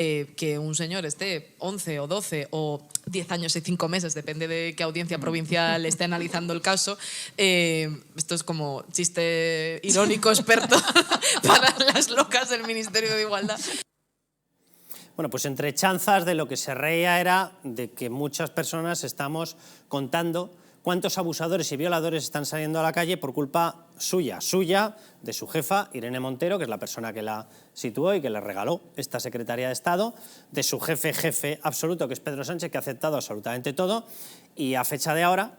que un señor esté 11 o 12 o 10 años y 5 meses, depende de qué audiencia provincial esté analizando el caso. Esto es como chiste irónico experto para las locas del Ministerio de Igualdad. Bueno, pues entre chanzas de lo que se reía era de que muchas personas estamos contando cuántos abusadores y violadores están saliendo a la calle por culpa suya, de su jefa, Irene Montero, que es la persona que la situó y que le regaló esta Secretaría de Estado, de su jefe absoluto, que es Pedro Sánchez, que ha aceptado absolutamente todo, y a fecha de ahora,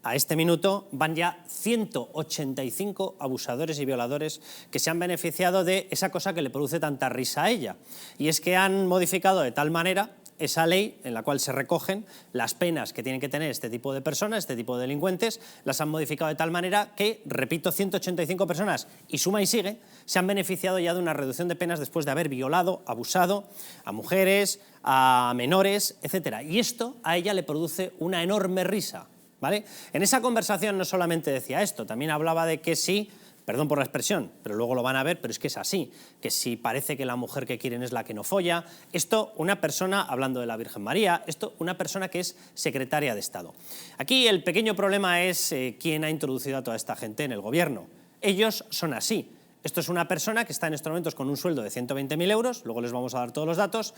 a este minuto, van ya 185 abusadores y violadores que se han beneficiado de esa cosa que le produce tanta risa a ella, y es que han modificado de tal manera esa ley en la cual se recogen las penas que tienen que tener este tipo de personas, este tipo de delincuentes, las han modificado de tal manera que, repito, 185 personas, y suma y sigue, se han beneficiado ya de una reducción de penas después de haber violado, abusado a mujeres, a menores, etc. Y esto a ella le produce una enorme risa, ¿vale? En esa conversación no solamente decía esto, también hablaba de que sí, perdón por la expresión, pero luego lo van a ver, pero es que es así, que si parece que la mujer que quieren es la que no folla, esto una persona, hablando de la Virgen María, esto una persona que es secretaria de Estado. Aquí el pequeño problema es quién ha introducido a toda esta gente en el gobierno. Ellos son así. Esto es una persona que está en estos momentos con un sueldo de 120.000 euros, luego les vamos a dar todos los datos,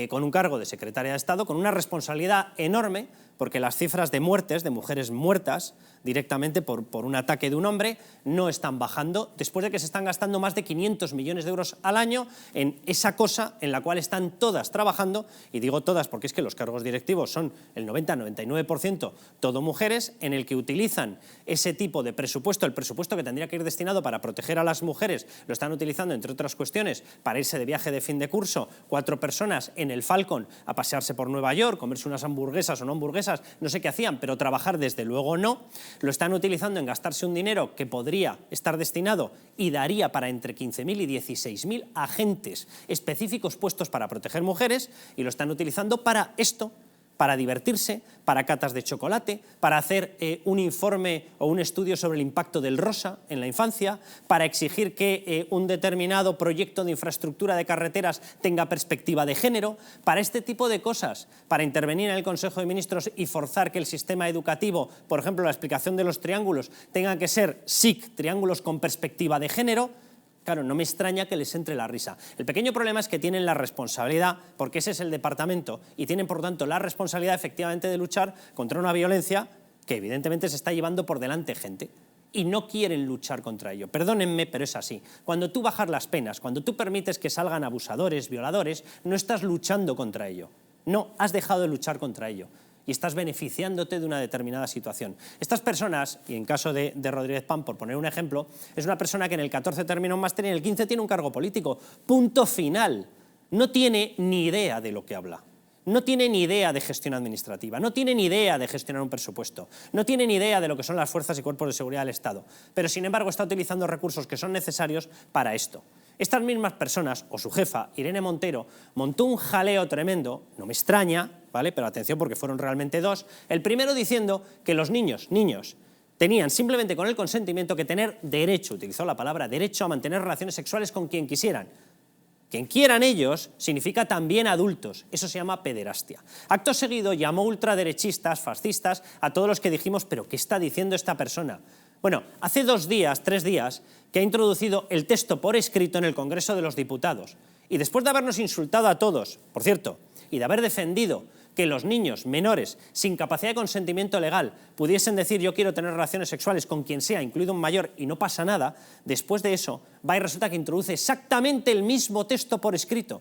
con un cargo de secretaria de Estado, con una responsabilidad enorme, porque las cifras de muertes, de mujeres muertas directamente por un ataque de un hombre, no están bajando, después de que se están gastando más de 500 millones de euros al año en esa cosa en la cual están todas trabajando, y digo todas porque es que los cargos directivos son el 90-99% todo mujeres, en el que utilizan ese tipo de presupuesto, el presupuesto que tendría que ir destinado para proteger a las mujeres, lo están utilizando, entre otras cuestiones, para irse de viaje de fin de curso, 4 personas en el Falcon a pasearse por Nueva York, comerse unas hamburguesas o no hamburguesas, no sé qué hacían, pero trabajar desde luego no. Lo están utilizando en gastarse un dinero que podría estar destinado y daría para entre 15.000 y 16.000 agentes específicos puestos para proteger mujeres, y lo están utilizando para esto, para divertirse, para catas de chocolate, para hacer un informe o un estudio sobre el impacto del rosa en la infancia, para exigir que un determinado proyecto de infraestructura de carreteras tenga perspectiva de género, para este tipo de cosas, para intervenir en el Consejo de Ministros y forzar que el sistema educativo, por ejemplo, la explicación de los triángulos, tenga que ser SIC, triángulos con perspectiva de género. Claro, no me extraña que les entre la risa. El pequeño problema es que tienen la responsabilidad, porque ese es el departamento, y tienen por tanto la responsabilidad efectivamente de luchar contra una violencia que evidentemente se está llevando por delante gente, y no quieren luchar contra ello. Perdónenme, pero es así. Cuando tú bajas las penas, cuando tú permites que salgan abusadores, violadores, no estás luchando contra ello. No, has dejado de luchar contra ello y estás beneficiándote de una determinada situación. Estas personas, y en caso de Rodríguez Pam, por poner un ejemplo, es una persona que en el 14 termina un máster y en el 15 tiene un cargo político. Punto final. No tiene ni idea de lo que habla. No tiene ni idea de gestión administrativa, no tiene ni idea de gestionar un presupuesto, no tiene ni idea de lo que son las fuerzas y cuerpos de seguridad del Estado, pero sin embargo está utilizando recursos que son necesarios para esto. Estas mismas personas, o su jefa, Irene Montero, montó un jaleo tremendo, no me extraña, ¿vale? Pero atención porque fueron realmente 2, el primero diciendo que los niños, tenían simplemente con el consentimiento que tener derecho, utilizó la palabra derecho, a mantener relaciones sexuales con quien quisieran. Quien quieran ellos significa también adultos, eso se llama pederastia. Acto seguido llamó ultraderechistas, fascistas, a todos los que dijimos, ¿pero qué está diciendo esta persona? Bueno, hace 2 días, 3 días, que ha introducido el texto por escrito en el Congreso de los Diputados, y después de habernos insultado a todos, por cierto, y de haber defendido que los niños menores sin capacidad de consentimiento legal pudiesen decir yo quiero tener relaciones sexuales con quien sea, incluido un mayor, y no pasa nada, después de eso va y resulta que introduce exactamente el mismo texto por escrito.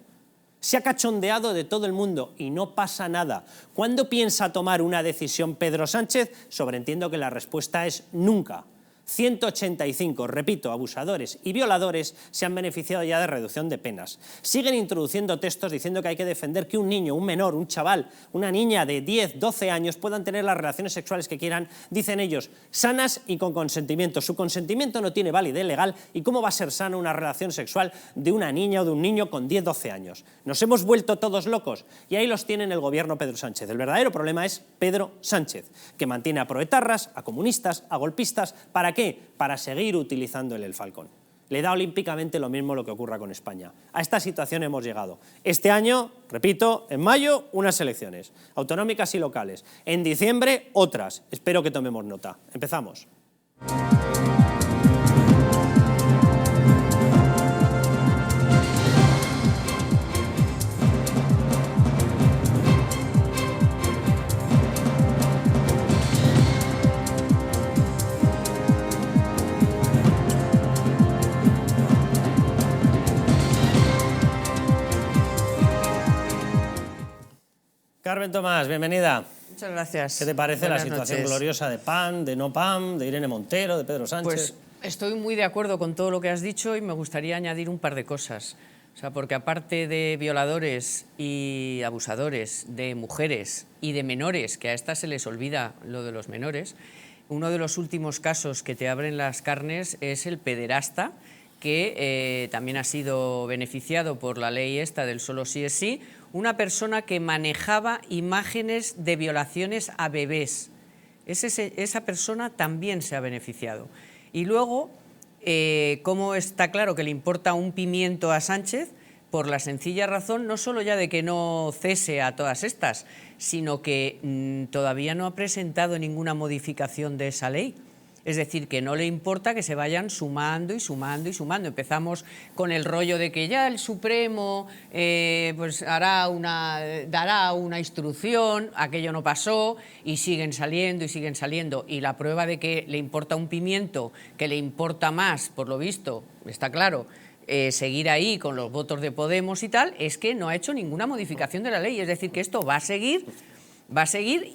Se ha cachondeado de todo el mundo y no pasa nada. ¿Cuándo piensa tomar una decisión Pedro Sánchez? Sobreentiendo que la respuesta es nunca. 185, repito, abusadores y violadores se han beneficiado ya de reducción de penas. Siguen introduciendo textos diciendo que hay que defender que un niño, un menor, un chaval, una niña de 10, 12 años puedan tener las relaciones sexuales que quieran, dicen ellos, sanas y con consentimiento. Su consentimiento no tiene validez legal, y ¿cómo va a ser sana una relación sexual de una niña o de un niño con 10, 12 años? Nos hemos vuelto todos locos, y ahí los tiene el gobierno Pedro Sánchez. El verdadero problema es Pedro Sánchez, que mantiene a proetarras, a comunistas, a golpistas. ¿Para qué? Para seguir utilizando el Falcon. le da olímpicamente lo mismo lo que ocurra con España. A esta situación hemos llegado. Este año, repito, en mayo, unas elecciones, autonómicas y locales. En diciembre, otras. Espero que tomemos nota. Empezamos. Carmen Tomás, bienvenida. Muchas gracias. ¿Qué te parece Buenas la situación noches. gloriosa de PAN, de no PAN, de Irene Montero, de Pedro Sánchez? Pues estoy muy de acuerdo con todo lo que has dicho y me gustaría añadir un par de cosas. O sea, porque aparte de violadores y abusadores de mujeres y de menores, que a estas se les olvida lo de los menores, uno de los últimos casos que te abren las carnes es el pederasta, que también ha sido beneficiado por la ley esta del solo sí es sí, una persona que manejaba imágenes de violaciones a bebés. Esa persona también se ha beneficiado. Y luego, ¿cómo está claro que le importa un pimiento a Sánchez? Por la sencilla razón, no solo ya de que no cese a todas estas, sino que todavía no ha presentado ninguna modificación de esa ley. Es decir, que no le importa que se vayan sumando y sumando y sumando. Empezamos con el rollo de que ya el Supremo pues dará una instrucción, aquello no pasó y siguen saliendo y siguen saliendo. Y la prueba de que le importa un pimiento, que le importa más, por lo visto, está claro, seguir ahí con los votos de Podemos y tal, es que no ha hecho ninguna modificación de la ley. Es decir, que esto va a seguir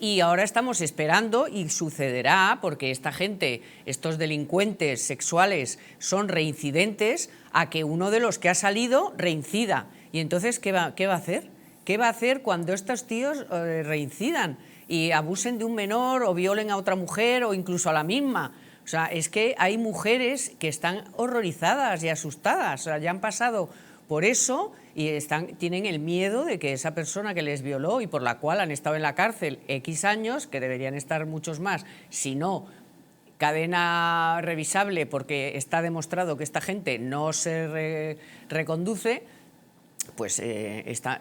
y ahora estamos esperando y sucederá, porque esta gente, estos delincuentes sexuales son reincidentes, a que uno de los que ha salido reincida. Y entonces, ¿qué va a hacer? ¿Qué va a hacer cuando estos tíos reincidan y abusen de un menor o violen a otra mujer o incluso a la misma? O sea, es que hay mujeres que están horrorizadas y asustadas, o sea, ya han pasado por eso y tienen el miedo de que esa persona que les violó y por la cual han estado en la cárcel X años, que deberían estar muchos más, si no cadena revisable, porque está demostrado que esta gente no se reconduce, pues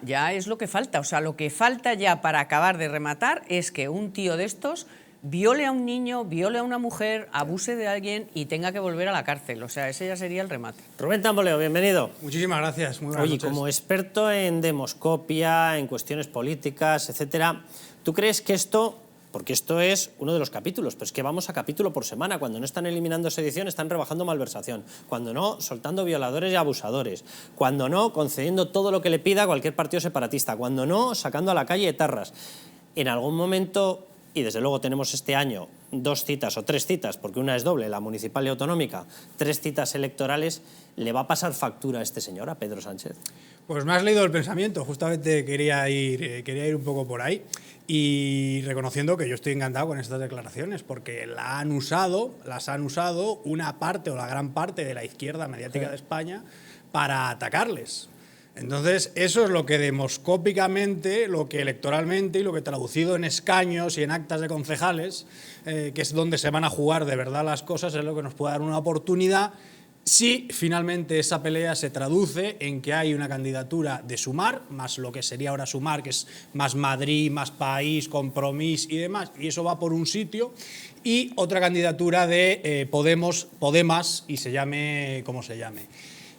ya es lo que falta. O sea, lo que falta ya para acabar de rematar es que un tío de estos viole a un niño, viole a una mujer, abuse de alguien y tenga que volver a la cárcel. O sea, ese ya sería el remate. Rubén Tamboleo, bienvenido. Muchísimas gracias. Muy buenas Oye, noches. como experto en demoscopia, en cuestiones políticas, etcétera, ¿tú crees que esto, porque esto es uno de los capítulos, pero es que vamos a capítulo por semana, cuando no están eliminando sedición, están rebajando malversación, cuando no, soltando violadores y abusadores, cuando no, concediendo todo lo que le pida cualquier partido separatista, cuando no, sacando a la calle etarras? En algún momento, y desde luego tenemos este año 2 citas o 3 citas, porque una es doble, la municipal y autonómica, 3 citas electorales, ¿le va a pasar factura a este señor, a Pedro Sánchez? Pues me has leído el pensamiento, justamente quería ir un poco por ahí y reconociendo que yo estoy encantado con estas declaraciones porque las han usado una parte o la gran parte de la izquierda mediática de España para atacarles. Entonces, eso es lo que demoscópicamente, lo que electoralmente y lo que traducido en escaños y en actas de concejales, que es donde se van a jugar de verdad las cosas, es lo que nos puede dar una oportunidad si finalmente esa pelea se traduce en que hay una candidatura de Sumar, más lo que sería ahora Sumar, que es más Madrid, más país, Compromís y demás, y eso va por un sitio, y otra candidatura de Podemas, y se llame como se llame.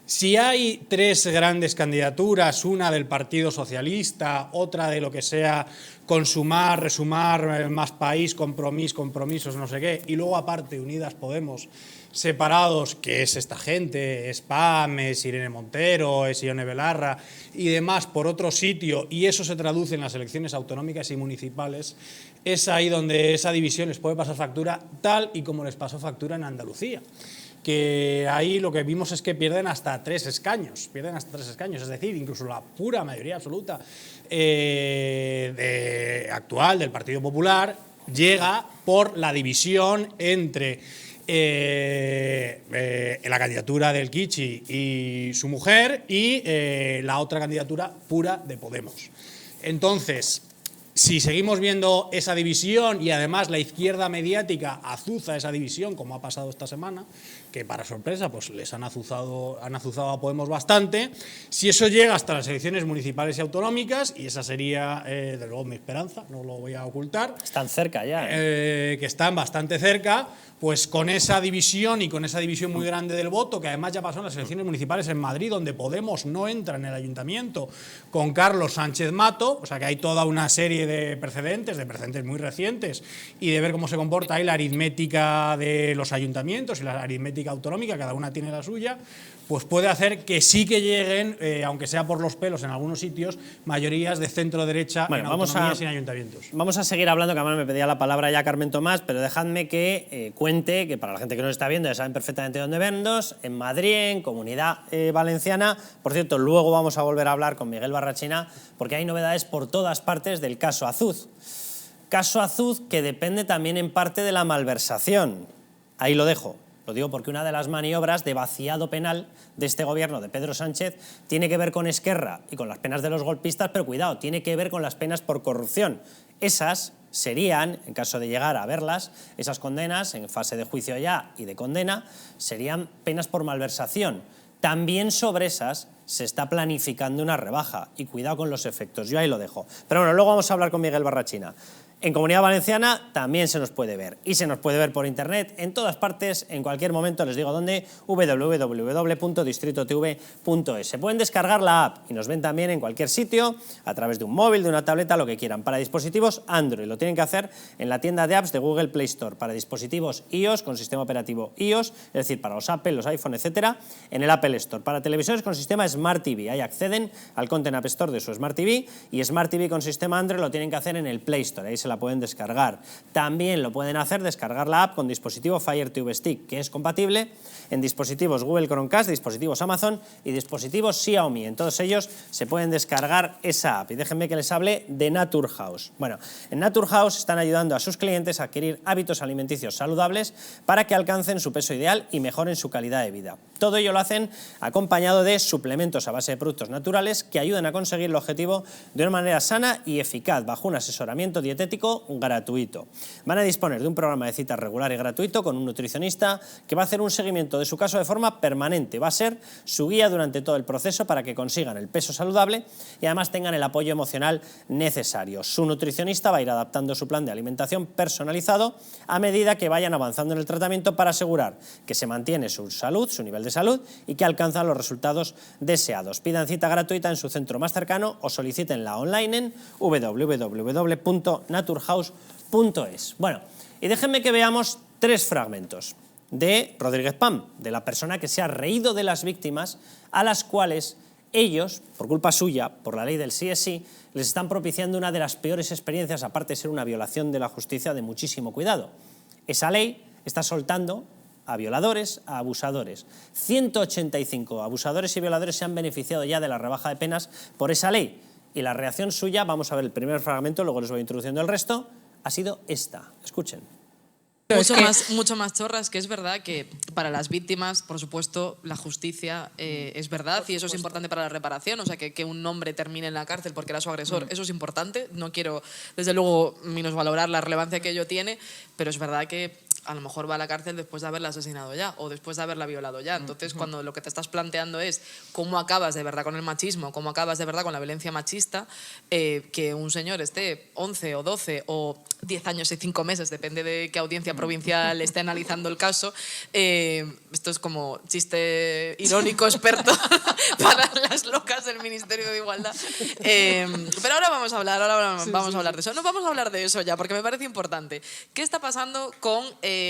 Si hay 3 grandes candidaturas, una del Partido Socialista, otra de lo que sea Consumar, Resumar, más país, compromisos, no sé qué, y luego aparte Unidas Podemos, separados, que es esta gente, es PAM, es Irene Montero, es Ione Belarra y demás por otro sitio, y eso se traduce en las elecciones autonómicas y municipales, es ahí donde esa división les puede pasar factura, tal y como les pasó factura en Andalucía. Que ahí lo que vimos es que pierden hasta 3 escaños, es decir, incluso la pura mayoría absoluta actual del Partido Popular llega por la división entre la candidatura del Kichi y su mujer y la otra candidatura pura de Podemos. Entonces, Si seguimos viendo esa división y además la izquierda mediática azuza esa división, como ha pasado esta semana, que para sorpresa pues les han azuzado a Podemos bastante, si eso llega hasta las elecciones municipales y autonómicas, y esa sería, de luego, mi esperanza, no lo voy a ocultar. Están cerca ya. Que están bastante cerca, pues con esa división y con esa división muy grande del voto, que además ya pasó en las elecciones municipales en Madrid, donde Podemos no entra en el ayuntamiento con Carlos Sánchez Mato, o sea que hay toda una serie de precedentes muy recientes, y de ver cómo se comporta ahí la aritmética de los ayuntamientos y la aritmética autonómica, cada una tiene la suya, pues puede hacer que sí que lleguen, aunque sea por los pelos en algunos sitios, mayorías de centro-derecha en autonomías y en ayuntamientos. Vamos a seguir hablando, que además me pedía la palabra ya Carmen Tomás, pero dejadme que cuente, que para la gente que nos está viendo ya saben perfectamente dónde vernos, en Madrid, en Comunidad Valenciana. Por cierto, luego vamos a volver a hablar con Miguel Barrachina, porque hay novedades por todas partes del caso Azuz. Caso Azuz que depende también en parte de la malversación. Ahí lo dejo. Lo digo porque una de las maniobras de vaciado penal de este gobierno de Pedro Sánchez tiene que ver con Esquerra y con las penas de los golpistas, pero cuidado, tiene que ver con las penas por corrupción. Esas serían, en caso de llegar a verlas, esas condenas en fase de juicio ya y de condena, serían penas por malversación. También sobre esas se está planificando una rebaja, y cuidado con los efectos, yo ahí lo dejo. Pero bueno, luego vamos a hablar con Miguel Barrachina. En Comunidad Valenciana también se nos puede ver, y se nos puede ver por internet en todas partes, en cualquier momento, les digo dónde, www.distritotv.es. Se pueden descargar la app y nos ven también en cualquier sitio, a través de un móvil, de una tableta, lo que quieran. Para dispositivos Android lo tienen que hacer en la tienda de apps de Google Play Store. Para dispositivos iOS, con sistema operativo iOS, es decir, para los Apple, los iPhone, etcétera, en el Apple Store. Para televisores con sistema Smart TV, ahí acceden al Content App Store de su Smart TV, y Smart TV con sistema Android lo tienen que hacer en el Play Store, ahí se la pueden descargar. También lo pueden hacer descargar la app con dispositivo Fire TV Stick, que es compatible en dispositivos Google Chromecast, dispositivos Amazon y dispositivos Xiaomi. En todos ellos se pueden descargar esa app. Y déjenme que les hable de Naturhaus. Bueno, en Naturhaus están ayudando a sus clientes a adquirir hábitos alimenticios saludables para que alcancen su peso ideal y mejoren su calidad de vida. Todo ello lo hacen acompañado de suplementos a base de productos naturales que ayudan a conseguir el objetivo de una manera sana y eficaz, bajo un asesoramiento dietético gratuito. Van a disponer de un programa de citas regular y gratuito con un nutricionista que va a hacer un seguimiento de su caso de forma permanente. Va a ser su guía durante todo el proceso para que consigan el peso saludable y además tengan el apoyo emocional necesario. Su nutricionista va a ir adaptando su plan de alimentación personalizado a medida que vayan avanzando en el tratamiento, para asegurar que se mantiene su salud, su nivel de salud, y que alcanzan los resultados deseados. Pidan cita gratuita en su centro más cercano o solicítenla online en www.naturhaus.es. Bueno, y déjenme que veamos 3 fragmentos de Rodríguez Pam, de la persona que se ha reído de las víctimas, a las cuales ellos, por culpa suya, por la ley del sí es sí, les están propiciando una de las peores experiencias, aparte de ser una violación de la justicia de muchísimo cuidado. Esa ley está soltando a violadores, a abusadores. 185 abusadores y violadores se han beneficiado ya de la rebaja de penas por esa ley. Y la reacción suya, vamos a ver el primer fragmento, luego les voy introduciendo el resto, ha sido esta. Escuchen. Mucho más chorras, que es verdad que para las víctimas, por supuesto, la justicia es verdad, y eso es importante para la reparación. O sea, que un hombre termine en la cárcel porque era su agresor, eso es importante. No quiero, desde luego, minusvalorar la relevancia que ello tiene, pero es verdad que a lo mejor va a la cárcel después de haberla asesinado ya, o después de haberla violado ya. Entonces, cuando lo que te estás planteando es cómo acabas de verdad con el machismo, cómo acabas de verdad con la violencia machista, que un señor esté 11 o 12 o 10 años y 5 meses, depende de qué audiencia provincial esté analizando el caso, esto es como chiste irónico experto para las locas del Ministerio de Igualdad. Pero ahora vamos a hablar, de eso. No vamos a hablar de eso ya, porque me parece importante. ¿Qué está pasando con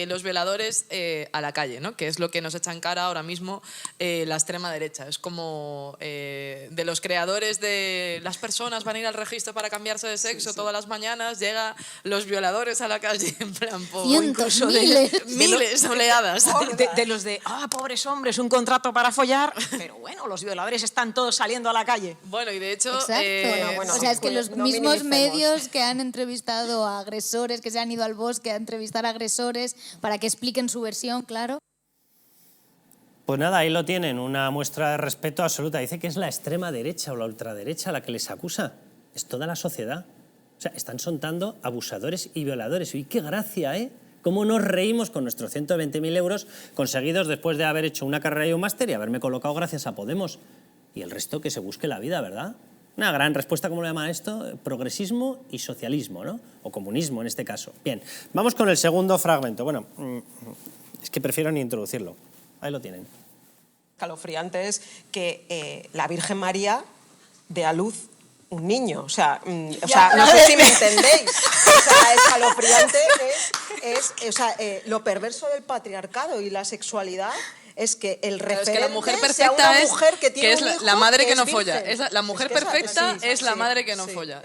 los violadores a la calle, ¿no? Que es lo que nos echa en cara ahora mismo la extrema derecha? Es como de los creadores de las personas van a ir al registro para cambiarse de sexo todas las mañanas, llega los violadores a la calle en plan, cientos, miles, oleadas. De los de, pobres hombres, un contrato para follar, pero bueno, los violadores están todos saliendo a la calle. Bueno, y de hecho... Exacto. O sea, es que los mismos medios que han entrevistado a agresores, que se han ido al bosque a entrevistar a agresores para que expliquen su versión, claro. Pues nada, ahí lo tienen, una muestra de respeto absoluta. Dice que es la extrema derecha o la ultraderecha la que les acusa. Es toda la sociedad. O sea, están soltando abusadores y violadores. Y qué gracia, ¿eh? Cómo nos reímos con nuestros 120.000 euros conseguidos después de haber hecho una carrera y un máster y haberme colocado gracias a Podemos. Y el resto que se busque la vida, ¿verdad? Una gran respuesta, ¿cómo lo llaman esto? Progresismo y socialismo, ¿no? O comunismo en este caso. Bien, vamos con el segundo fragmento. Bueno, es que prefiero ni introducirlo. Ahí lo tienen. Escalofriante es que la Virgen María dé a luz un niño. O sea, no sé si me entendéis. O sea, escalofriante es lo perverso del patriarcado y la sexualidad. Es que el referente es que la mujer sea perfecta una mujer que tiene es un hijo la madre que no virgen. folla. La mujer perfecta es la madre que no folla.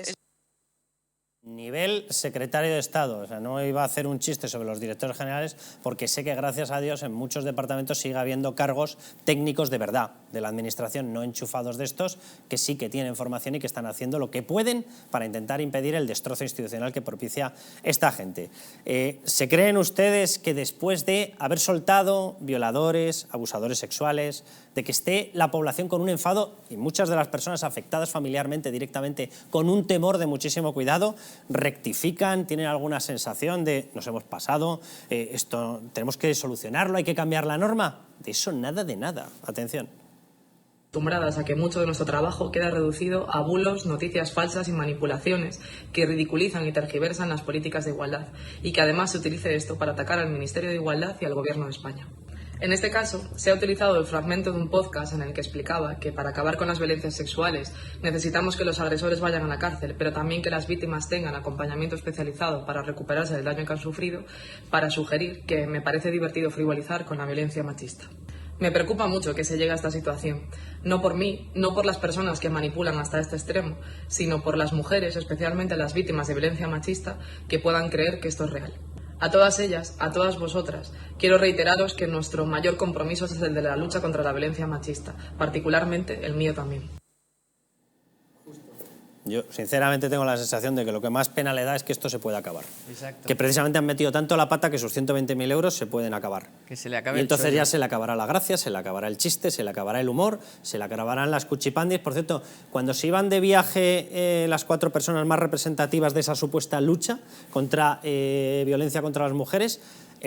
Nivel secretario de Estado. O sea, no iba a hacer un chiste sobre los directores generales porque sé que, gracias a Dios, en muchos departamentos sigue habiendo cargos técnicos de verdad de la administración, no enchufados de estos, que sí que tienen formación y que están haciendo lo que pueden para intentar impedir el destrozo institucional que propicia esta gente. ¿Se creen ustedes que después de haber soltado violadores, abusadores sexuales, de que esté la población con un enfado y muchas de las personas afectadas familiarmente, directamente, con un temor de muchísimo cuidado, rectifican, tienen alguna sensación de nos hemos pasado, esto tenemos que solucionarlo, hay que cambiar la norma? De eso nada de nada. Atención. Acostumbradas a que mucho de nuestro trabajo queda reducido a bulos, noticias falsas y manipulaciones que ridiculizan y tergiversan las políticas de igualdad y que además se utilice esto para atacar al Ministerio de Igualdad y al Gobierno de España. En este caso, se ha utilizado el fragmento de un podcast en el que explicaba que para acabar con las violencias sexuales necesitamos que los agresores vayan a la cárcel, pero también que las víctimas tengan acompañamiento especializado para recuperarse del daño que han sufrido, para sugerir que me parece divertido frivolizar con la violencia machista. Me preocupa mucho que se llegue a esta situación, no por mí, no por las personas que manipulan hasta este extremo, sino por las mujeres, especialmente las víctimas de violencia machista, que puedan creer que esto es real. A todas ellas, a todas vosotras, quiero reiteraros que nuestro mayor compromiso es el de la lucha contra la violencia machista, particularmente el mío también. Yo, sinceramente, tengo la sensación de que lo que más pena le da es que esto se pueda acabar. Exacto. Que precisamente han metido tanto la pata que sus 120.000 euros se pueden acabar. Que se le acabe y entonces el ya se le acabará la gracia, se le acabará el chiste, se le acabará el humor, se le acabarán las cuchipandis. Por cierto, cuando se iban de viaje las 4 personas más representativas de esa supuesta lucha contra violencia contra las mujeres,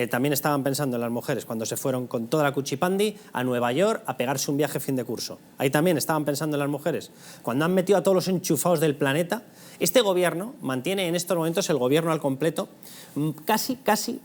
también estaban pensando en las mujeres cuando se fueron con toda la cuchipandi a Nueva York a pegarse un viaje fin de curso. Ahí también estaban pensando en las mujeres. Cuando han metido a todos los enchufados del planeta, este gobierno mantiene en estos momentos, el gobierno al completo,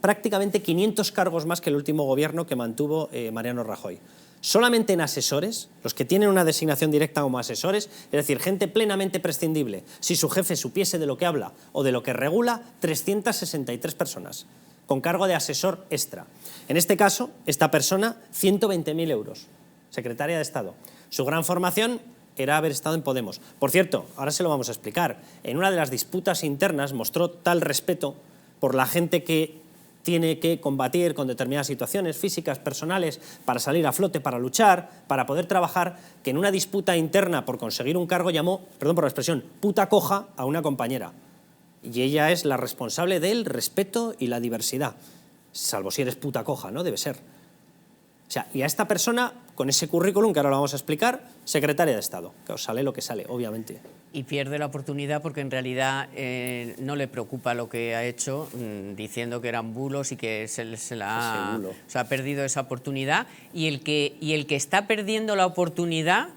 prácticamente 500 cargos más que el último gobierno que mantuvo Mariano Rajoy. Solamente en asesores, los que tienen una designación directa como asesores, es decir, gente plenamente prescindible, si su jefe supiese de lo que habla o de lo que regula, 363 personas, con cargo de asesor extra. En este caso, esta persona, 120.000 euros, secretaria de Estado. Su gran formación era haber estado en Podemos. Por cierto, ahora se lo vamos a explicar, en una de las disputas internas mostró tal respeto por la gente que tiene que combatir con determinadas situaciones físicas, personales, para salir a flote, para luchar, para poder trabajar, que en una disputa interna por conseguir un cargo llamó, perdón por la expresión, puta coja a una compañera. Y ella es la responsable del respeto y la diversidad. Salvo si eres puta coja, ¿no? Debe ser. O sea, y a esta persona, con ese currículum, que ahora lo vamos a explicar, secretaria de Estado, que os sale lo que sale, obviamente. Y pierde la oportunidad porque en realidad no le preocupa lo que ha hecho, diciendo que eran bulos y que se ha perdido esa oportunidad. Y el que está perdiendo la oportunidad,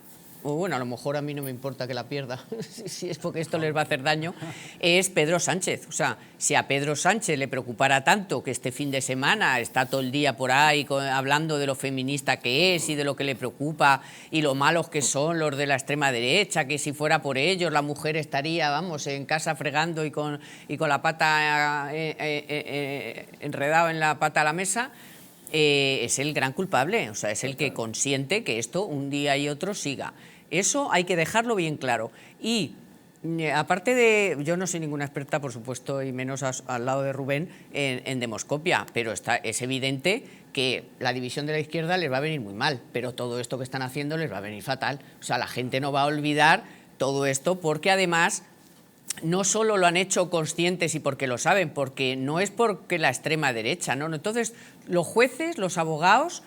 o bueno, a lo mejor a mí no me importa que la pierda, si es porque esto les va a hacer daño, es Pedro Sánchez. O sea, si a Pedro Sánchez le preocupara tanto que este fin de semana está todo el día por ahí hablando de lo feminista que es y de lo que le preocupa y lo malos que son los de la extrema derecha, que si fuera por ellos la mujer estaría, vamos, en casa fregando y con la pata enredado en la pata a la mesa, es el gran culpable. O sea, es el que consiente que esto un día y otro siga. Eso hay que dejarlo bien claro. Y aparte de, yo no soy ninguna experta, por supuesto, y menos al lado de Rubén, en demoscopia, pero es evidente que la división de la izquierda les va a venir muy mal, pero todo esto que están haciendo les va a venir fatal. O sea, la gente no va a olvidar todo esto porque además no solo lo han hecho conscientes y porque lo saben, porque no es porque la extrema derecha, ¿no? Entonces, los jueces, los abogados,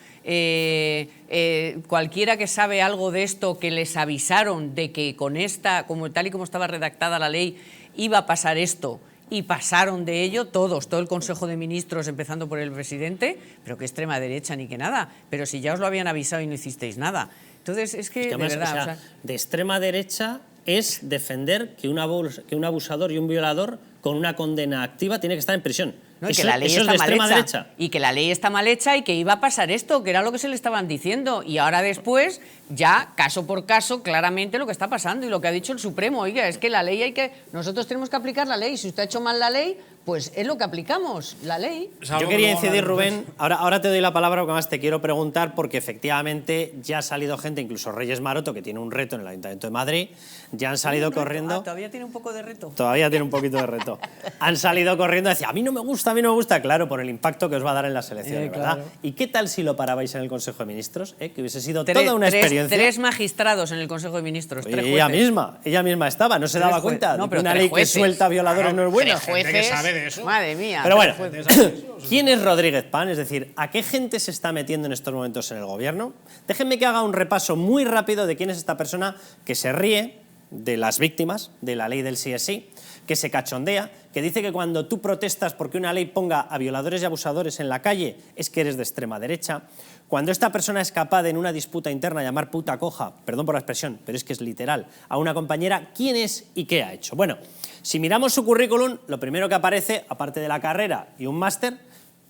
cualquiera que sabe algo de esto, que les avisaron de que con esta, como tal y como estaba redactada la ley, iba a pasar esto, y pasaron de ello todos, todo el Consejo de Ministros, empezando por el presidente, pero que extrema derecha ni que nada, pero si ya os lo habían avisado y no hicisteis nada. Entonces, es que además, de verdad... o sea, de extrema derecha es defender que un abusador y un violador con una condena activa tiene que estar en prisión. No, y que la ley eso está es de mal extrema hecha. derecha. Y que la ley está mal hecha y que iba a pasar esto, que era lo que se le estaban diciendo. Y ahora después, ya caso por caso, claramente lo que está pasando y lo que ha dicho el Supremo. Oiga, es que la ley nosotros tenemos que aplicar la ley. Si usted ha hecho mal la ley, pues es lo que aplicamos, la ley. Yo quería incidir, Rubén, ahora te doy la palabra porque además te quiero preguntar, porque efectivamente ya ha salido gente, incluso Reyes Maroto, que tiene un reto en el Ayuntamiento de Madrid, ya han salido corriendo... Todavía tiene un poco de reto. Todavía tiene un poquito de reto. Han salido corriendo y decían, a mí no me gusta, claro, por el impacto que os va a dar en las elecciones, ¿verdad? Claro. ¿Y qué tal si lo parabais en el Consejo de Ministros? Que hubiese sido toda una experiencia. Tres magistrados en el Consejo de Ministros, tres ella jueces. misma estaba, no se daba cuenta No, de que pero una tres ley que jueces. suelta violadores no es buena. Tres jueces, que sabe de eso. Madre mía. Pero bueno, tres jueces. ¿quién es Rodríguez Pan? Es decir, ¿a qué gente se está metiendo en estos momentos en el gobierno? Déjenme que haga un repaso muy rápido de quién es esta persona que se ríe de las víctimas de la ley del sí es sí, que se cachondea, que dice que cuando tú protestas porque una ley ponga a violadores y abusadores en la calle es que eres de extrema derecha. Cuando esta persona es capaz de en una disputa interna llamar puta coja, perdón por la expresión, pero es que es literal, a una compañera, ¿quién es y qué ha hecho? Bueno, si miramos su currículum, lo primero que aparece, aparte de la carrera y un máster,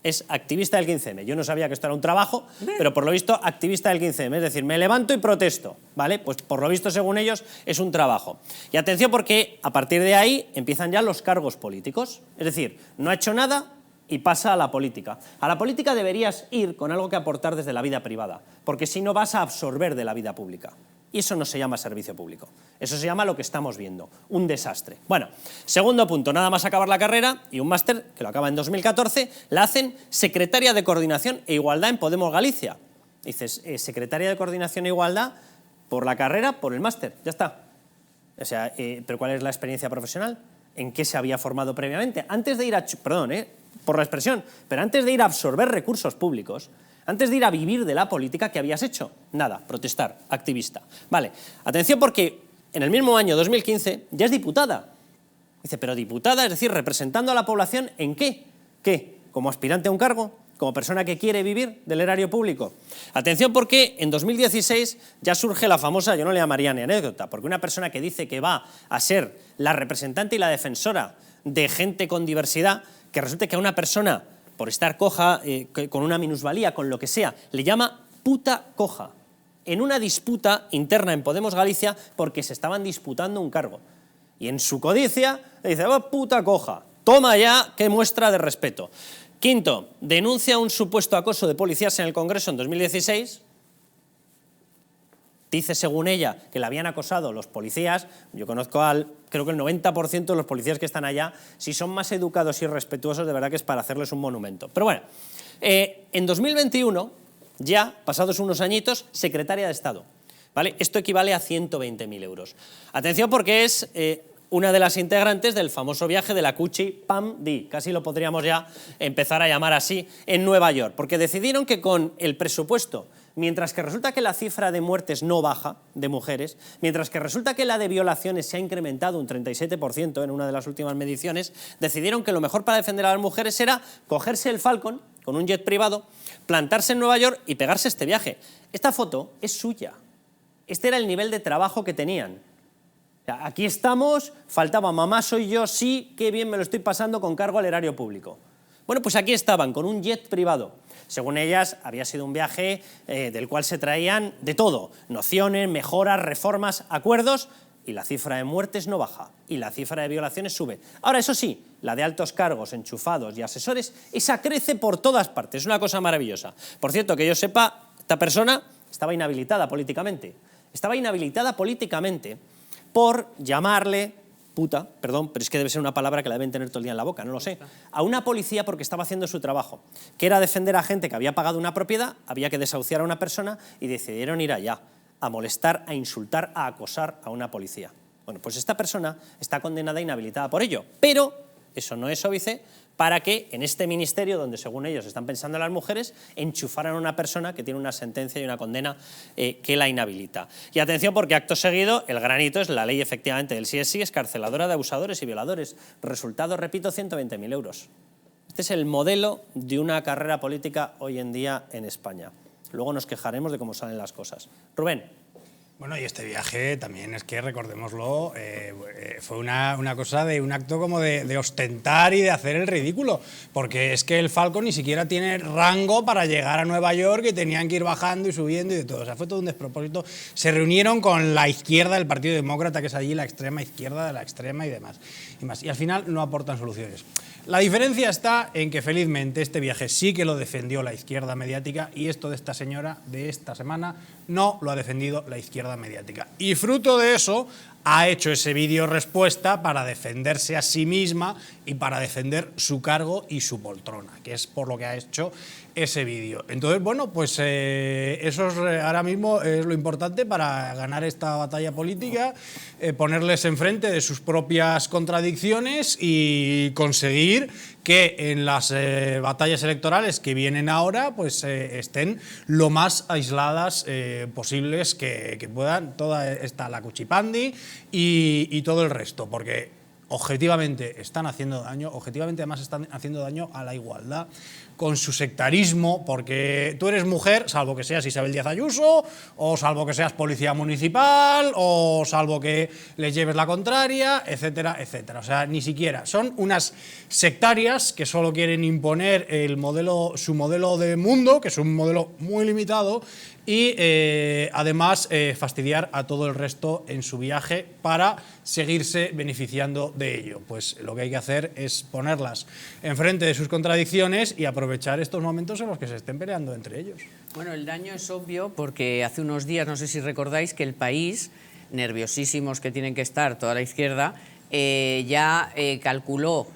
es activista del 15M. Yo no sabía que esto era un trabajo, pero por lo visto activista del 15M. Es decir, me levanto y protesto, ¿vale? Pues por lo visto, según ellos, es un trabajo. Y atención porque a partir de ahí empiezan ya los cargos políticos. Es decir, no ha hecho nada y pasa a la política. A la política deberías ir con algo que aportar desde la vida privada, porque si no vas a absorber de la vida pública. Y eso no se llama servicio público. Eso se llama lo que estamos viendo, un desastre. Bueno, segundo punto, nada más acabar la carrera y un máster, que lo acaba en 2014, la hacen secretaria de Coordinación e Igualdad en Podemos Galicia. Dices, secretaria de Coordinación e Igualdad por la carrera, por el máster, ya está. O sea, ¿pero cuál es la experiencia profesional? ¿En qué se había formado previamente? Antes de ir a... Perdón, por la expresión, pero antes de ir a absorber recursos públicos, antes de ir a vivir de la política, ¿qué habías hecho? Nada, protestar, activista. Vale, atención porque en el mismo año, 2015, ya es diputada. Dice, pero diputada, es decir, representando a la población, ¿en qué? ¿Qué? ¿Como aspirante a un cargo? ¿Como persona que quiere vivir del erario público? Atención porque en 2016 ya surge la famosa, yo no le llamaría ni anécdota, porque una persona que dice que va a ser la representante y la defensora de gente con diversidad, que resulte que a una persona, por estar coja, con una minusvalía, con lo que sea, le llama puta coja, en una disputa interna en Podemos Galicia porque se estaban disputando un cargo. Y en su codicia le dice, oh, puta coja, toma ya, qué muestra de respeto. Quinto, denuncia un supuesto acoso de policías en el Congreso en 2016. Dice, según ella, que la habían acosado los policías. Yo conozco creo que el 90% de los policías que están allá, si son más educados y respetuosos, de verdad que es para hacerles un monumento. Pero bueno, en 2021, ya, pasados unos añitos, secretaria de Estado. ¿Vale? Esto equivale a 120.000 euros. Atención porque es una de las integrantes del famoso viaje de la Cuchi Pam Di, casi lo podríamos ya empezar a llamar así, en Nueva York, porque decidieron que con el presupuesto, mientras que resulta que la cifra de muertes no baja de mujeres, mientras que resulta que la de violaciones se ha incrementado un 37% en una de las últimas mediciones, decidieron que lo mejor para defender a las mujeres era cogerse el Falcon con un jet privado, plantarse en Nueva York y pegarse este viaje. Esta foto es suya. Este era el nivel de trabajo que tenían. O sea, aquí estamos, faltaba mamá soy yo, sí, qué bien me lo estoy pasando con cargo al erario público. Bueno, pues aquí estaban, con un jet privado. Según ellas, había sido un viaje del cual se traían de todo, nociones, mejoras, reformas, acuerdos, y la cifra de muertes no baja, y la cifra de violaciones sube. Ahora, eso sí, la de altos cargos, enchufados y asesores, esa crece por todas partes, es una cosa maravillosa. Por cierto, que yo sepa, esta persona estaba inhabilitada políticamente. Estaba inhabilitada políticamente por llamarle puta, perdón, pero es que debe ser una palabra que la deben tener todo el día en la boca, no lo sé, a una policía porque estaba haciendo su trabajo, que era defender a gente que había pagado una propiedad, había que desahuciar a una persona y decidieron ir allá, a molestar, a insultar, a acosar a una policía. Bueno, pues esta persona está condenada e inhabilitada por ello, pero eso no es óbice para que en este ministerio, donde según ellos están pensando las mujeres, enchufaran a una persona que tiene una sentencia y una condena que la inhabilita. Y atención, porque acto seguido el granito es la ley efectivamente del sí es sí, escarceladora de abusadores y violadores. Resultado, repito, 120.000 euros. Este es el modelo de una carrera política hoy en día en España. Luego nos quejaremos de cómo salen las cosas. Rubén. Bueno, y este viaje también es que, recordémoslo, fue una cosa de un acto como de ostentar y de hacer el ridículo, porque es que el Falcon ni siquiera tiene rango para llegar a Nueva York y tenían que ir bajando y subiendo y de todo. O sea, fue todo un despropósito. Se reunieron con la izquierda del Partido Demócrata, que es allí la extrema izquierda de la extrema y demás. Y al final no aportan soluciones. La diferencia está en que felizmente este viaje sí que lo defendió la izquierda mediática y esto de esta señora de esta semana no lo ha defendido la izquierda mediática. Y fruto de eso ha hecho ese vídeo respuesta para defenderse a sí misma y para defender su cargo y su poltrona, que es por lo que ha hecho ese vídeo. Entonces, bueno, pues eso es, ahora mismo es lo importante para ganar esta batalla política, ponerles enfrente de sus propias contradicciones y conseguir que en las batallas electorales que vienen ahora pues estén lo más aisladas posibles que puedan, toda esta la cuchipandi y todo el resto, porque objetivamente están haciendo daño, objetivamente además están haciendo daño a la igualdad con su sectarismo, porque tú eres mujer, salvo que seas Isabel Díaz Ayuso, o salvo que seas policía municipal, o salvo que les lleves la contraria, etcétera, etcétera. O sea, ni siquiera. Son unas sectarias que solo quieren imponer su modelo de mundo, que es un modelo muy limitado, y además fastidiar a todo el resto en su viaje para seguirse beneficiando de ello. Pues lo que hay que hacer es ponerlas enfrente de sus contradicciones y aprovechar estos momentos en los que se estén peleando entre ellos. Bueno, el daño es obvio porque hace unos días, no sé si recordáis, que el país, nerviosísimos que tienen que estar toda la izquierda, ya calculó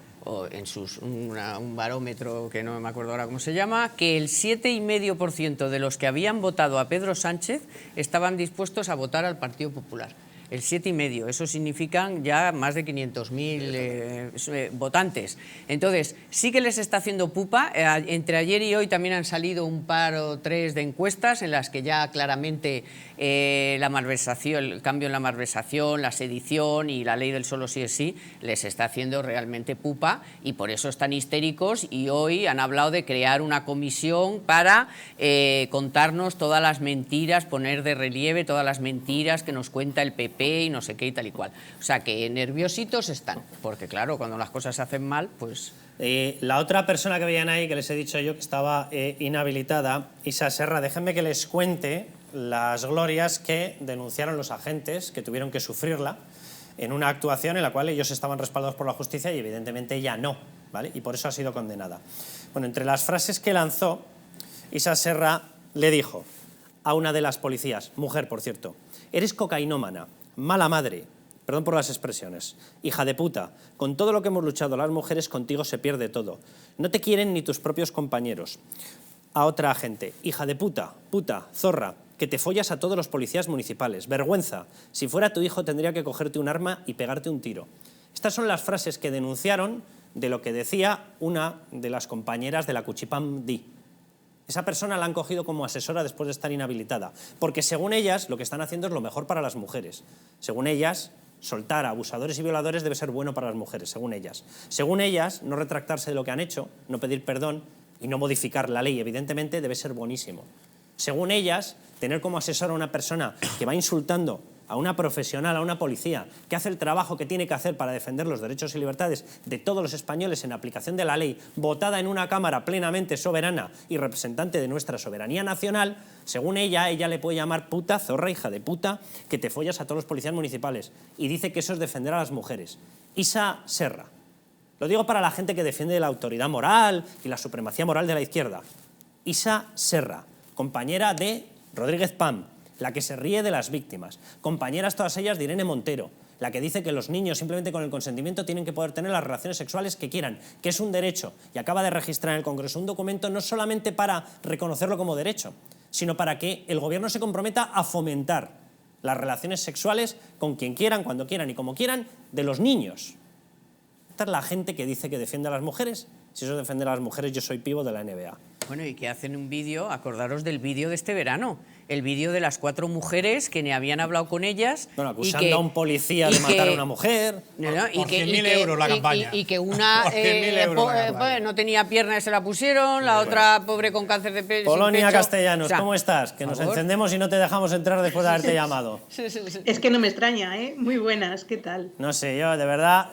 en un barómetro que no me acuerdo ahora cómo se llama, que el 7,5% de los que habían votado a Pedro Sánchez estaban dispuestos a votar al Partido Popular. El 7,5%, eso significan ya más de 500.000 votantes. Entonces, sí que les está haciendo pupa. Entre ayer y hoy también han salido un par o tres de encuestas en las que ya claramente la malversación, el cambio en la malversación, la sedición y la ley del solo sí es sí les está haciendo realmente pupa y por eso están histéricos y hoy han hablado de crear una comisión para contarnos todas las mentiras, poner de relieve todas las mentiras que nos cuenta el PP y no sé qué y tal y cual. O sea, que nerviositos están, porque claro, cuando las cosas se hacen mal, pues... La otra persona que veían ahí, que les he dicho yo que estaba inhabilitada, Isa Serra, déjenme que les cuente las glorias que denunciaron los agentes que tuvieron que sufrirla en una actuación en la cual ellos estaban respaldados por la justicia y evidentemente ella no, ¿vale? Y por eso ha sido condenada. Bueno, entre las frases que lanzó, Isa Serra le dijo a una de las policías, mujer por cierto, eres cocainómana, mala madre, perdón por las expresiones, hija de puta, con todo lo que hemos luchado las mujeres, contigo se pierde todo. No te quieren ni tus propios compañeros. A otra agente, hija de puta, puta, zorra, que te follas a todos los policías municipales. Vergüenza, si fuera tu hijo tendría que cogerte un arma y pegarte un tiro. Estas son las frases que denunciaron de lo que decía una de las compañeras de la Cuchipandi. Esa persona la han cogido como asesora después de estar inhabilitada, porque según ellas lo que están haciendo es lo mejor para las mujeres. Según ellas, soltar a abusadores y violadores debe ser bueno para las mujeres, según ellas. Según ellas, no retractarse de lo que han hecho, no pedir perdón y no modificar la ley, evidentemente, debe ser buenísimo. Según ellas, tener como asesora a una persona que va insultando a una profesional, a una policía, que hace el trabajo que tiene que hacer para defender los derechos y libertades de todos los españoles en aplicación de la ley, votada en una Cámara plenamente soberana y representante de nuestra soberanía nacional, según ella le puede llamar puta, zorra, hija de puta, que te follas a todos los policías municipales. Y dice que eso es defender a las mujeres. Isa Serra. Lo digo para la gente que defiende la autoridad moral y la supremacía moral de la izquierda. Isa Serra, compañera de Rodríguez Pam, la que se ríe de las víctimas, compañeras todas ellas de Irene Montero, la que dice que los niños simplemente con el consentimiento tienen que poder tener las relaciones sexuales que quieran, que es un derecho, y acaba de registrar en el Congreso un documento no solamente para reconocerlo como derecho, sino para que el gobierno se comprometa a fomentar las relaciones sexuales con quien quieran, cuando quieran y como quieran, de los niños. Esta es la gente que dice que defiende a las mujeres. Si eso es defender a las mujeres, yo soy pivo de la NBA. Bueno, y que hacen un vídeo, acordaros del vídeo de este verano, el vídeo de las 4 mujeres que ni habían hablado con ellas. Bueno, acusando a un policía de matar a una mujer. No, no, Por 100.000 euros la campaña. Y que una Por 100.000 euros la campaña. no tenía pierna y se la pusieron, la otra pobre con cáncer de pecho. Polonia Castellanos, O sea, ¿cómo estás? Que nos favor. encendemos y no te dejamos entrar después de haberte llamado. Es que no me extraña, ¿eh? Muy buenas, ¿qué tal? No sé, yo de verdad,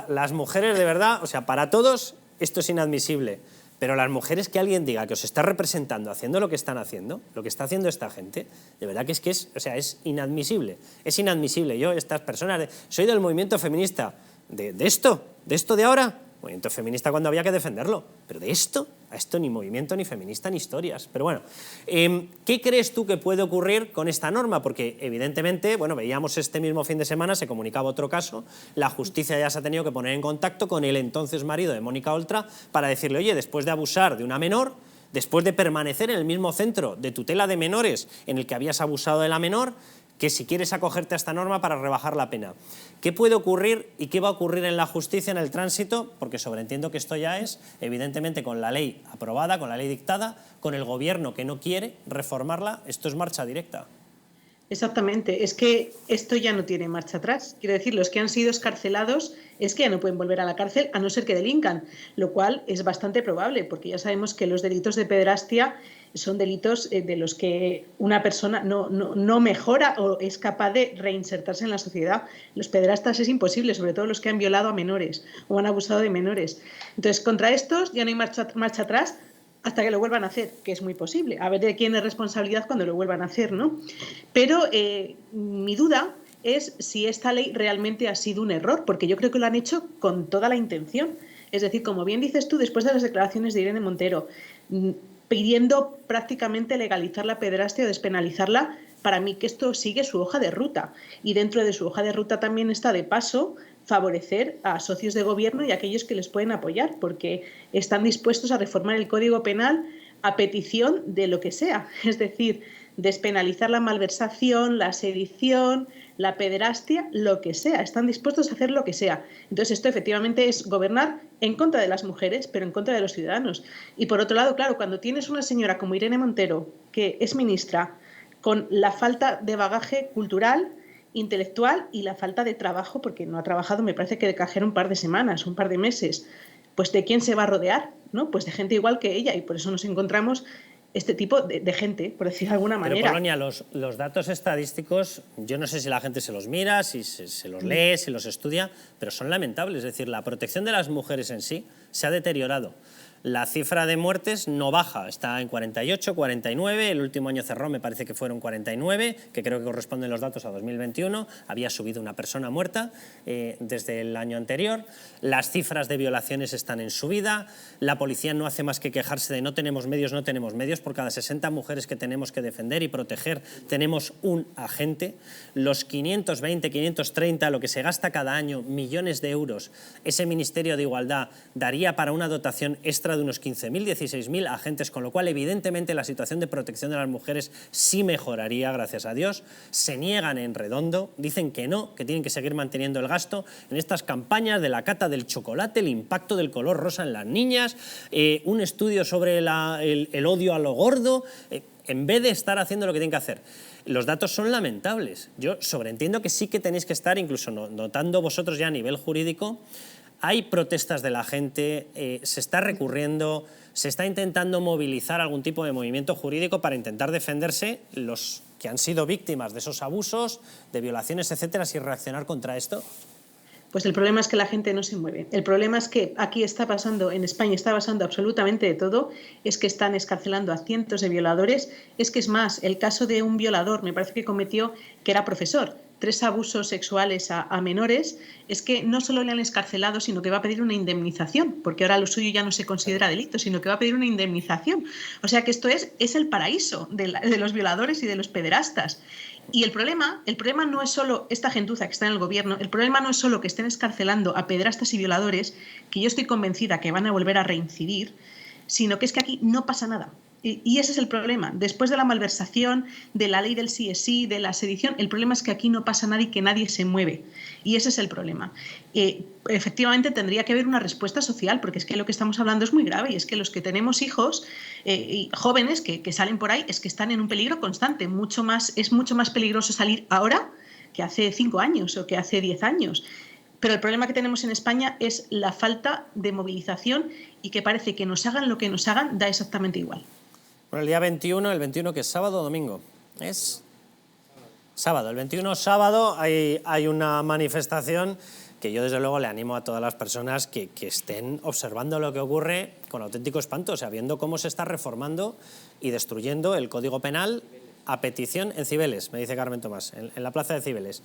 las mujeres de verdad, o sea, para todos esto es inadmisible, pero las mujeres que alguien diga que os está representando haciendo lo que están haciendo, lo que está haciendo esta gente, de verdad que es inadmisible. Es inadmisible. Yo, estas personas, soy del movimiento feminista, de esto de ahora, movimiento feminista cuando había que defenderlo, pero de esto, a esto ni movimiento, ni feminista, ni historias. Pero bueno, ¿qué crees tú que puede ocurrir con esta norma? Porque evidentemente, bueno, veíamos este mismo fin de semana, se comunicaba otro caso, la justicia ya se ha tenido que poner en contacto con el entonces marido de Mónica Oltra para decirle, oye, después de abusar de una menor, después de permanecer en el mismo centro de tutela de menores en el que habías abusado de la menor, que si quieres acogerte a esta norma para rebajar la pena. ¿Qué puede ocurrir y qué va a ocurrir en la justicia, en el tránsito? Porque sobreentiendo que esto ya es, evidentemente, con la ley aprobada, con la ley dictada, con el gobierno que no quiere reformarla, esto es marcha directa. Exactamente, es que esto ya no tiene marcha atrás. Quiero decir, los que han sido excarcelados es que ya no pueden volver a la cárcel a no ser que delincan, lo cual es bastante probable, porque ya sabemos que los delitos de pederastia son delitos de los que una persona no mejora o es capaz de reinsertarse en la sociedad. Los pederastas es imposible, sobre todo los que han violado a menores o han abusado de menores. Entonces, contra estos ya no hay marcha atrás hasta que lo vuelvan a hacer, que es muy posible. A ver de quién es responsabilidad cuando lo vuelvan a hacer, ¿no? Pero mi duda es si esta ley realmente ha sido un error, porque yo creo que lo han hecho con toda la intención. Es decir, como bien dices tú, después de las declaraciones de Irene Montero, pidiendo prácticamente legalizar la pederastia o despenalizarla, para mí que esto sigue su hoja de ruta. Y dentro de su hoja de ruta también está, de paso, favorecer a socios de gobierno y a aquellos que les pueden apoyar, porque están dispuestos a reformar el Código Penal a petición de lo que sea. Es decir, despenalizar la malversación, la sedición, la pederastia, lo que sea. Están dispuestos a hacer lo que sea. Entonces esto efectivamente es gobernar en contra de las mujeres, pero en contra de los ciudadanos. Y por otro lado, claro, cuando tienes una señora como Irene Montero, que es ministra, con la falta de bagaje cultural, intelectual y la falta de trabajo, porque no ha trabajado, me parece que de cajero un par de semanas, un par de meses, pues ¿de quién se va a rodear? ¿No? Pues de gente igual que ella, y por eso nos encontramos este tipo de gente, por decir de alguna manera. Pero Polonia, los datos estadísticos, yo no sé si la gente se los mira, si se los lee, si los estudia, pero son lamentables. Es decir, la protección de las mujeres en sí se ha deteriorado. La cifra de muertes no baja, está en 48, 49, el último año cerró, me parece que fueron 49, que creo que corresponden los datos a 2021, había subido una persona muerta desde el año anterior, las cifras de violaciones están en subida, la policía no hace más que quejarse de no tenemos medios, por cada 60 mujeres que tenemos que defender y proteger tenemos un agente, los 520, 530, lo que se gasta cada año, millones de euros, ese Ministerio de Igualdad daría para una dotación extra de unos 15.000, 16.000 agentes, con lo cual evidentemente la situación de protección de las mujeres sí mejoraría, gracias a Dios. Se niegan en redondo, dicen que no, que tienen que seguir manteniendo el gasto en estas campañas de la cata del chocolate, el impacto del color rosa en las niñas, un estudio sobre el odio a lo gordo, en vez de estar haciendo lo que tienen que hacer. Los datos son lamentables. Yo sobreentiendo que sí que tenéis que estar, incluso notando vosotros ya a nivel jurídico, hay protestas de la gente, se está recurriendo, se está intentando movilizar algún tipo de movimiento jurídico para intentar defenderse los que han sido víctimas de esos abusos, de violaciones, etcétera, sin reaccionar contra esto. Pues el problema es que la gente no se mueve. El problema es que aquí está pasando, en España está pasando absolutamente de todo, es que están excarcelando a cientos de violadores, es que es más, el caso de un violador, me parece que cometió, que era profesor, 3 abusos sexuales a menores, es que no solo le han excarcelado, sino que va a pedir una indemnización, porque ahora lo suyo ya no se considera delito, sino que va a pedir una indemnización. O sea que esto es el paraíso de los violadores y de los pederastas. Y el problema no es solo esta gentuza que está en el gobierno, el problema no es solo que estén excarcelando a pederastas y violadores, que yo estoy convencida que van a volver a reincidir, sino que es que aquí no pasa nada. Y ese es el problema. Después de la malversación, de la ley del sí es sí, de la sedición, el problema es que aquí no pasa nada y que nadie se mueve. Y ese es el problema. Efectivamente tendría que haber una respuesta social, porque es que lo que estamos hablando es muy grave, y es que los que tenemos hijos y jóvenes que salen por ahí es que están en un peligro constante. Es mucho más peligroso salir ahora que hace 5 años o que hace 10 años. Pero el problema que tenemos en España es la falta de movilización y que parece que nos hagan lo que nos hagan, da exactamente igual. Bueno, el día 21, el 21 que es sábado o domingo, es sábado, el 21 sábado hay una manifestación que yo desde luego le animo a todas las personas que estén observando lo que ocurre con auténtico espanto, o sea, viendo cómo se está reformando y destruyendo el Código Penal a petición en Cibeles, me dice Carmen Tomás, en la plaza de Cibeles,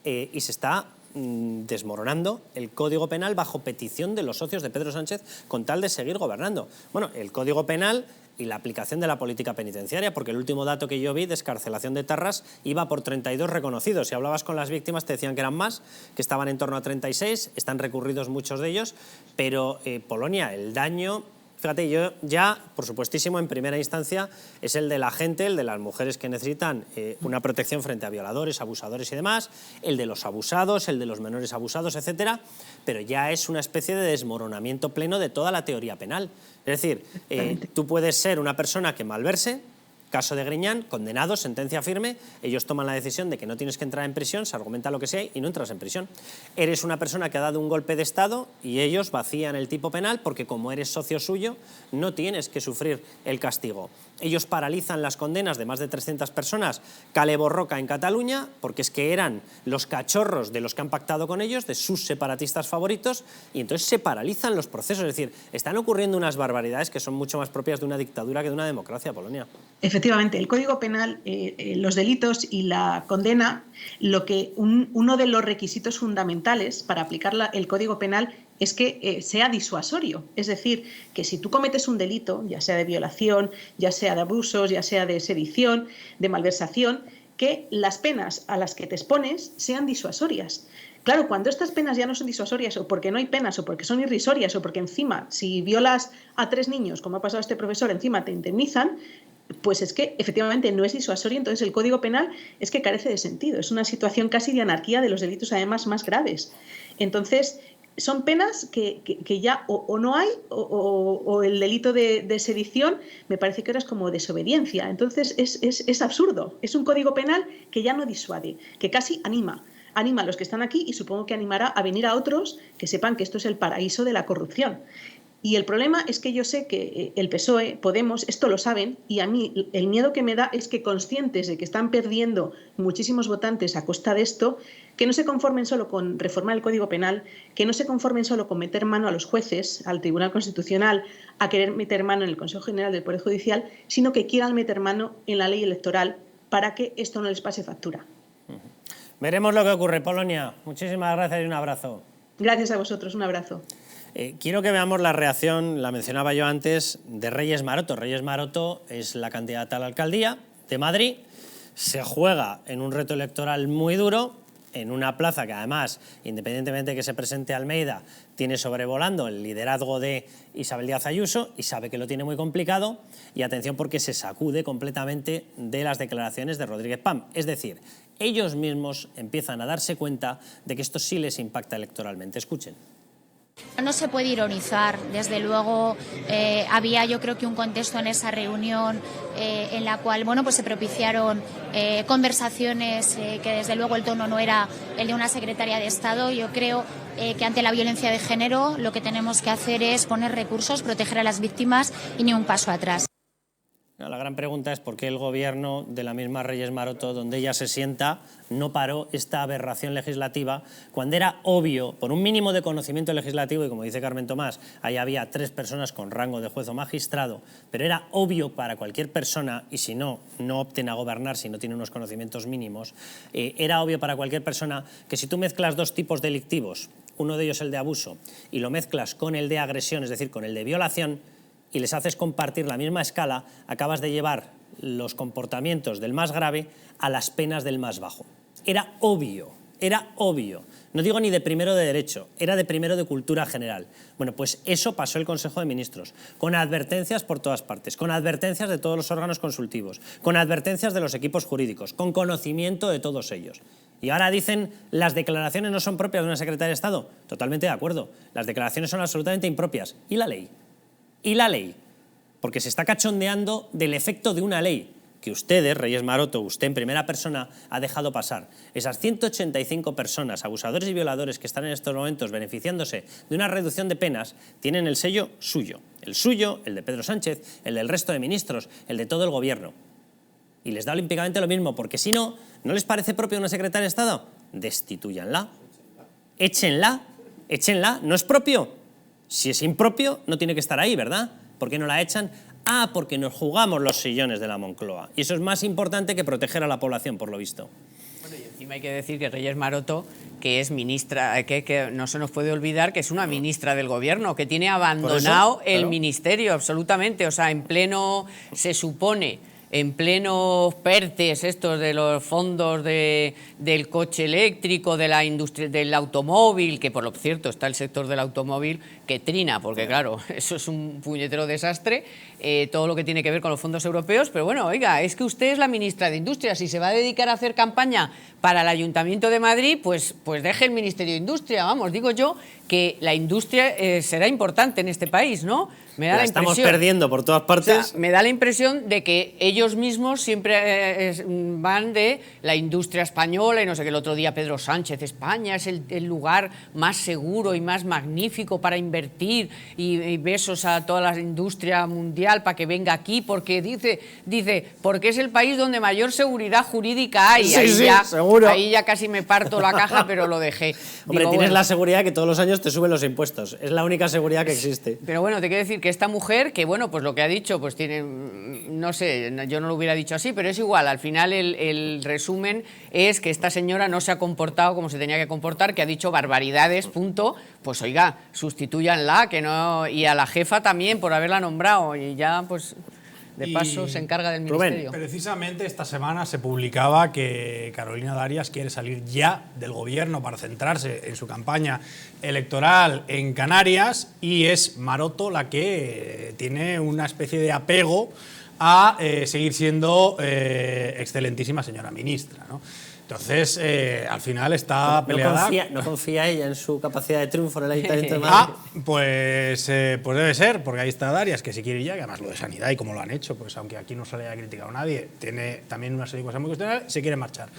y se está desmoronando el Código Penal bajo petición de los socios de Pedro Sánchez con tal de seguir gobernando. Bueno, el Código Penal y la aplicación de la política penitenciaria, porque el último dato que yo vi de excarcelación de etarras iba por 32 reconocidos. Si hablabas con las víctimas te decían que eran más, que estaban en torno a 36, están recurridos muchos de ellos, pero Polonia, el daño... Fíjate, yo ya, por supuestísimo, en primera instancia, es el de la gente, el de las mujeres que necesitan una protección frente a violadores, abusadores y demás, el de los abusados, el de los menores abusados, etcétera, pero ya es una especie de desmoronamiento pleno de toda la teoría penal. Es decir, tú puedes ser una persona que malverse, caso de Griñán, condenado, sentencia firme, ellos toman la decisión de que no tienes que entrar en prisión, se argumenta lo que sea y no entras en prisión. Eres una persona que ha dado un golpe de Estado y ellos vacían el tipo penal porque como eres socio suyo no tienes que sufrir el castigo. Ellos paralizan las condenas de más de 300 personas, Kale Borroka en Cataluña, porque es que eran los cachorros de los que han pactado con ellos, de sus separatistas favoritos, y entonces se paralizan los procesos. Es decir, están ocurriendo unas barbaridades que son mucho más propias de una dictadura que de una democracia, Polonia. Efectivamente, el Código Penal, los delitos y la condena, uno de los requisitos fundamentales para aplicar el Código Penal es que sea disuasorio. Es decir, que si tú cometes un delito, ya sea de violación, ya sea de abusos, ya sea de sedición, de malversación, que las penas a las que te expones sean disuasorias. Claro, cuando estas penas ya no son disuasorias o porque no hay penas o porque son irrisorias o porque encima, si violas a 3 niños, como ha pasado este profesor, encima te indemnizan, pues es que efectivamente no es disuasorio, entonces el Código Penal es que carece de sentido. Es una situación casi de anarquía de los delitos además más graves. Entonces, son penas que ya o no hay o el delito de sedición me parece que ahora es como desobediencia. Entonces es absurdo. Es un Código Penal que ya no disuade, que casi anima a los que están aquí y supongo que animará a venir a otros que sepan que esto es el paraíso de la corrupción. Y el problema es que yo sé que el PSOE, Podemos, esto lo saben y a mí el miedo que me da es que conscientes de que están perdiendo muchísimos votantes a costa de esto, que no se conformen solo con reformar el Código Penal, que no se conformen solo con meter mano a los jueces, al Tribunal Constitucional, a querer meter mano en el Consejo General del Poder Judicial, sino que quieran meter mano en la ley electoral para que esto no les pase factura. Veremos lo que ocurre, Polonia. Muchísimas gracias y un abrazo. Gracias a vosotros, un abrazo. Quiero que veamos la reacción, la mencionaba yo antes, de Reyes Maroto. Reyes Maroto es la candidata a la alcaldía de Madrid, se juega en un reto electoral muy duro, en una plaza que además, independientemente de que se presente Almeida, tiene sobrevolando el liderazgo de Isabel Díaz Ayuso y sabe que lo tiene muy complicado. Y atención porque se sacude completamente de las declaraciones de Rodríguez Pam. Es decir, ellos mismos empiezan a darse cuenta de que esto sí les impacta electoralmente. Escuchen. No se puede ironizar, desde luego había yo creo que un contexto en esa reunión en la cual pues se propiciaron conversaciones que desde luego el tono no era el de una secretaria de Estado. Yo creo que ante la violencia de género lo que tenemos que hacer es poner recursos, proteger a las víctimas y ni un paso atrás. La gran pregunta es por qué el gobierno de la misma Reyes Maroto, donde ella se sienta, no paró esta aberración legislativa cuando era obvio, por un mínimo de conocimiento legislativo, y como dice Carmen Tomás, ahí había 3 personas con rango de juez o magistrado, pero era obvio para cualquier persona, y si no opten a gobernar si no tienen unos conocimientos mínimos, era obvio para cualquier persona que si tú mezclas 2 tipos delictivos, uno de ellos el de abuso, y lo mezclas con el de agresión, es decir, con el de violación, y les haces compartir la misma escala, acabas de llevar los comportamientos del más grave a las penas del más bajo. Era obvio era obvio. No digo ni de primero de Derecho, era de primero de Cultura General. Bueno, pues eso pasó el Consejo de Ministros, con advertencias por todas partes, con advertencias de todos los órganos consultivos, con advertencias de los equipos jurídicos, con conocimiento de todos ellos. Y ahora dicen, las declaraciones no son propias de una secretaria de Estado. Totalmente de acuerdo. Las declaraciones son absolutamente impropias. ¿Y la ley? ¿Y la ley? Porque se está cachondeando del efecto de una ley que ustedes, Reyes Maroto, usted en primera persona ha dejado pasar. Esas 185 personas, abusadores y violadores que están en estos momentos beneficiándose de una reducción de penas, tienen el sello suyo. El suyo, el de Pedro Sánchez, el del resto de ministros, el de todo el gobierno. Y les da olímpicamente lo mismo, porque si no, ¿no les parece propio una secretaria de Estado? Destitúyanla. Échenla. Échenla. ¿No es propio? Si es impropio, no tiene que estar ahí, ¿verdad? ¿Por qué no la echan? Ah, porque nos jugamos los sillones de la Moncloa. Y eso es más importante que proteger a la población, por lo visto. Bueno, y encima hay que decir que Reyes Maroto, que es ministra, que no se nos puede olvidar que es una ministra del Gobierno, que tiene abandonado claro, el ministerio absolutamente. O sea, en pleno, se supone, en plenos PERTES estos de los fondos del coche eléctrico, de la industria, del automóvil, que por lo cierto está el sector del automóvil que trina, porque claro, eso es un puñetero desastre, todo lo que tiene que ver con los fondos europeos, pero bueno, oiga, es que usted es la ministra de Industria, si se va a dedicar a hacer campaña para el Ayuntamiento de Madrid, pues deje el Ministerio de Industria, vamos, digo yo que la industria será importante en este país, ¿no? Me da la estamos perdiendo por todas partes. O sea, me da la impresión de que ellos mismos siempre van de la industria española y no sé qué. El otro día Pedro Sánchez, España es el lugar más seguro y más magnífico para invertir y besos a toda la industria mundial para que venga aquí porque dice porque es el país donde mayor seguridad jurídica hay. Sí, ahí, sí, ya, seguro. Ahí ya casi me parto la caja, pero lo dejé. Hombre, Digo, tienes bueno, la seguridad que todos los años te suben los impuestos. Es la única seguridad que existe. pero bueno, te quiero decir que esta mujer, que bueno, pues lo que ha dicho, pues tiene, no sé, yo no lo hubiera dicho así, pero es igual, al final el resumen es que esta señora no se ha comportado como se tenía que comportar, que ha dicho barbaridades, punto, pues oiga, sustitúyanla, que no, y a la jefa también por haberla nombrado, y ya pues de paso se encarga del ministerio. Precisamente esta semana se publicaba que Carolina Darias quiere salir ya del gobierno para centrarse en su campaña electoral en Canarias y es Maroto la que tiene una especie de apego a seguir siendo excelentísima señora ministra, ¿no? Entonces, al final está peleada... No confía ella en su capacidad de triunfo en el Ayuntamiento de Madrid. Pues debe ser, porque ahí está Darias, que si quiere ya, que además lo de sanidad y como lo han hecho, pues aunque aquí no se le haya criticado a nadie, tiene también una serie de cosas muy cuestionables, se quiere marchar.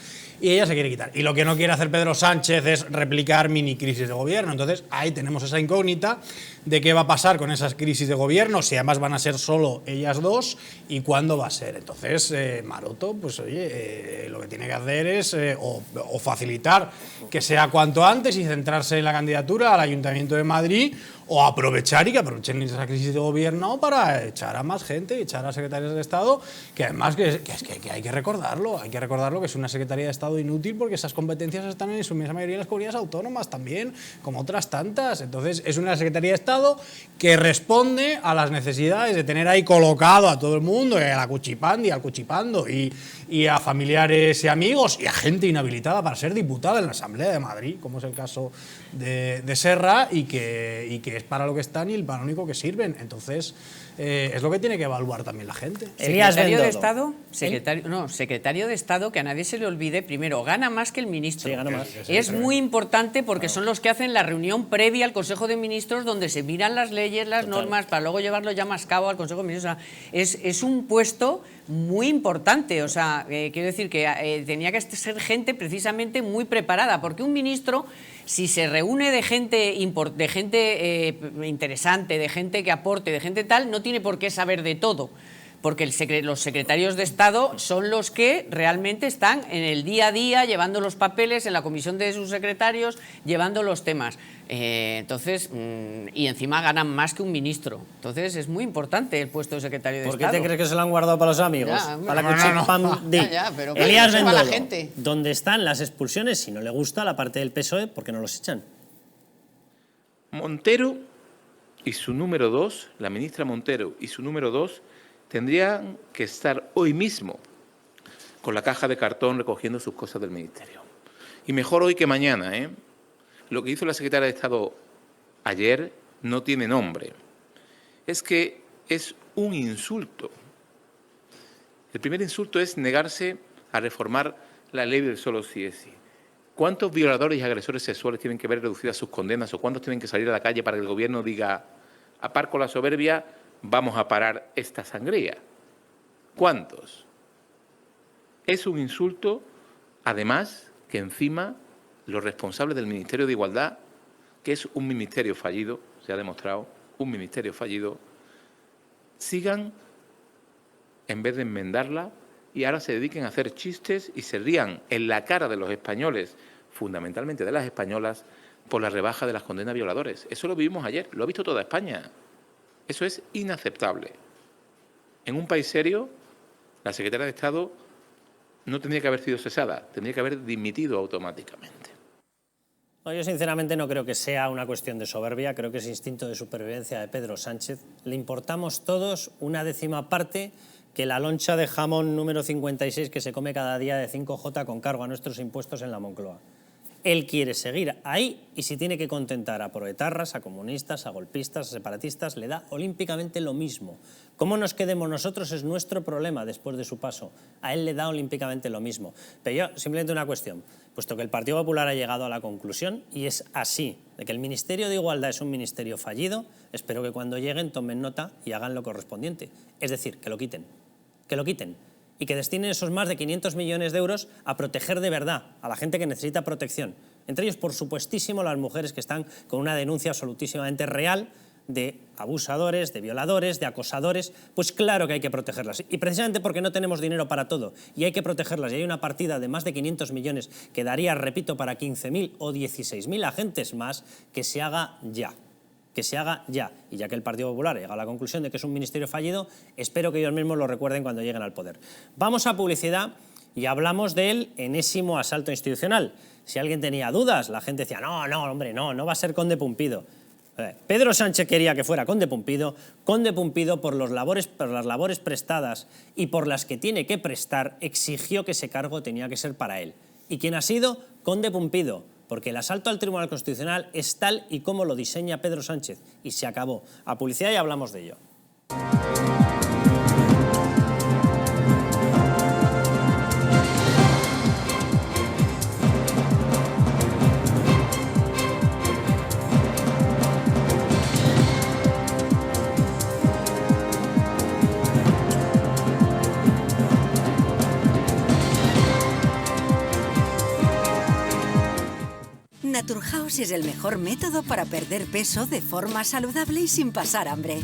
Y ella se quiere quitar. Y lo que no quiere hacer Pedro Sánchez es replicar mini crisis de gobierno. Entonces, ahí tenemos esa incógnita de qué va a pasar con esas crisis de gobierno, si además van a ser solo ellas dos y cuándo va a ser. Entonces, Maroto, pues oye, lo que tiene que hacer es o facilitar que sea cuanto antes y centrarse en la candidatura al Ayuntamiento de Madrid o aprovechar y que aprovechen esa crisis de gobierno para echar a más gente, echar a secretarios de Estado, que además que hay que recordarlo, que es una Secretaría de Estado inútil porque esas competencias están en su inmensa mayoría en las comunidades autónomas también, como otras tantas. Entonces es una Secretaría de Estado que responde a las necesidades de tener ahí colocado a todo el mundo, a la cuchipandi, al cuchipando y a familiares y amigos y a gente inhabilitada para ser diputada en la Asamblea de Madrid, como es el caso de Serra, y que es para lo que están y para lo único que sirven. Entonces, es lo que tiene que evaluar también la gente. Secretario de Estado, secretario de Estado, que a nadie se le olvide, primero, gana más que el ministro. Sí, gana más. Es muy importante porque son los que hacen la reunión previa al Consejo de Ministros donde se miran las leyes, las normas, para luego llevarlo ya más cabo al Consejo de Ministros. O sea, es un puesto muy importante, o sea, quiero decir que tenía que ser gente precisamente muy preparada, porque un ministro, si se reúne de gente interesante, de gente que aporte, de gente tal, no tiene por qué saber de todo, porque los secretarios de Estado son los que realmente están en el día a día, llevando los papeles, en la comisión de sus secretarios, llevando los temas. Entonces, y encima ganan más que un ministro. Entonces, es muy importante el puesto de secretario de Estado. ¿Por qué te crees que se lo han guardado para los amigos? Ya, para la cuchipandi. Pero Elías para Bendodo, la gente. ¿dónde están las expulsiones? Si no le gusta la parte del PSOE, ¿por qué no los echan? Montero y su número 2, la ministra Montero y su número 2, tendrían que estar hoy mismo con la caja de cartón recogiendo sus cosas del ministerio. Y mejor hoy que mañana, ¿eh? Lo que hizo la secretaria de Estado ayer no tiene nombre. Es que es un insulto. El primer insulto es negarse a reformar la ley del solo sí es sí. ¿Cuántos violadores y agresores sexuales tienen que ver reducidas sus condenas o cuántos tienen que salir a la calle para que el gobierno diga, a par con la soberbia, vamos a parar esta sangría? ¿Cuántos? Es un insulto, además, que encima los responsables del Ministerio de Igualdad, que es un ministerio fallido, se ha demostrado, un ministerio fallido, sigan, en vez de enmendarla, y ahora se dediquen a hacer chistes y se rían en la cara de los españoles, fundamentalmente de las españolas, por la rebaja de las condenas a violadores. Eso lo vivimos ayer, lo ha visto toda España. Eso es inaceptable. En un país serio, la secretaria de Estado no tendría que haber sido cesada, tendría que haber dimitido automáticamente. No, yo sinceramente no creo que sea una cuestión de soberbia, creo que es instinto de supervivencia de Pedro Sánchez. Le importamos todos una décima parte que la loncha de jamón número 56 que se come cada día de 5J con cargo a nuestros impuestos en la Moncloa. Él quiere seguir ahí y si tiene que contentar a proetarras, a comunistas, a golpistas, a separatistas, le da olímpicamente lo mismo. Cómo nos quedemos nosotros es nuestro problema después de su paso. A él le da olímpicamente lo mismo. Pero yo, simplemente una cuestión. Puesto que el Partido Popular ha llegado a la conclusión, y es así, de que el Ministerio de Igualdad es un ministerio fallido, espero que cuando lleguen tomen nota y hagan lo correspondiente. Es decir, que lo quiten. Que lo quiten. Y que destinen esos más de 500 millones de euros a proteger de verdad a la gente que necesita protección. Entre ellos, por supuestísimo, las mujeres que están con una denuncia absolutísimamente real de abusadores, de violadores, de acosadores. Pues claro que hay que protegerlas. Y precisamente porque no tenemos dinero para todo y hay que protegerlas y hay una partida de más de 500 millones que daría, repito, para 15.000 o 16.000 agentes más, que se haga ya. Que se haga ya. Y ya que el Partido Popular llega a la conclusión de que es un ministerio fallido, espero que ellos mismos lo recuerden cuando lleguen al poder. Vamos a publicidad y hablamos del enésimo asalto institucional. Si alguien tenía dudas, la gente decía, no, hombre, no va a ser Conde Pumpido. Pedro Sánchez quería que fuera Conde Pumpido por las labores prestadas y por las que tiene que prestar, exigió que ese cargo tenía que ser para él. ¿Y quién ha sido? Conde Pumpido. Porque el asalto al Tribunal Constitucional es tal y como lo diseña Pedro Sánchez. Y se acabó. A publicidad y hablamos de ello. Naturhaus es el mejor método para perder peso de forma saludable y sin pasar hambre.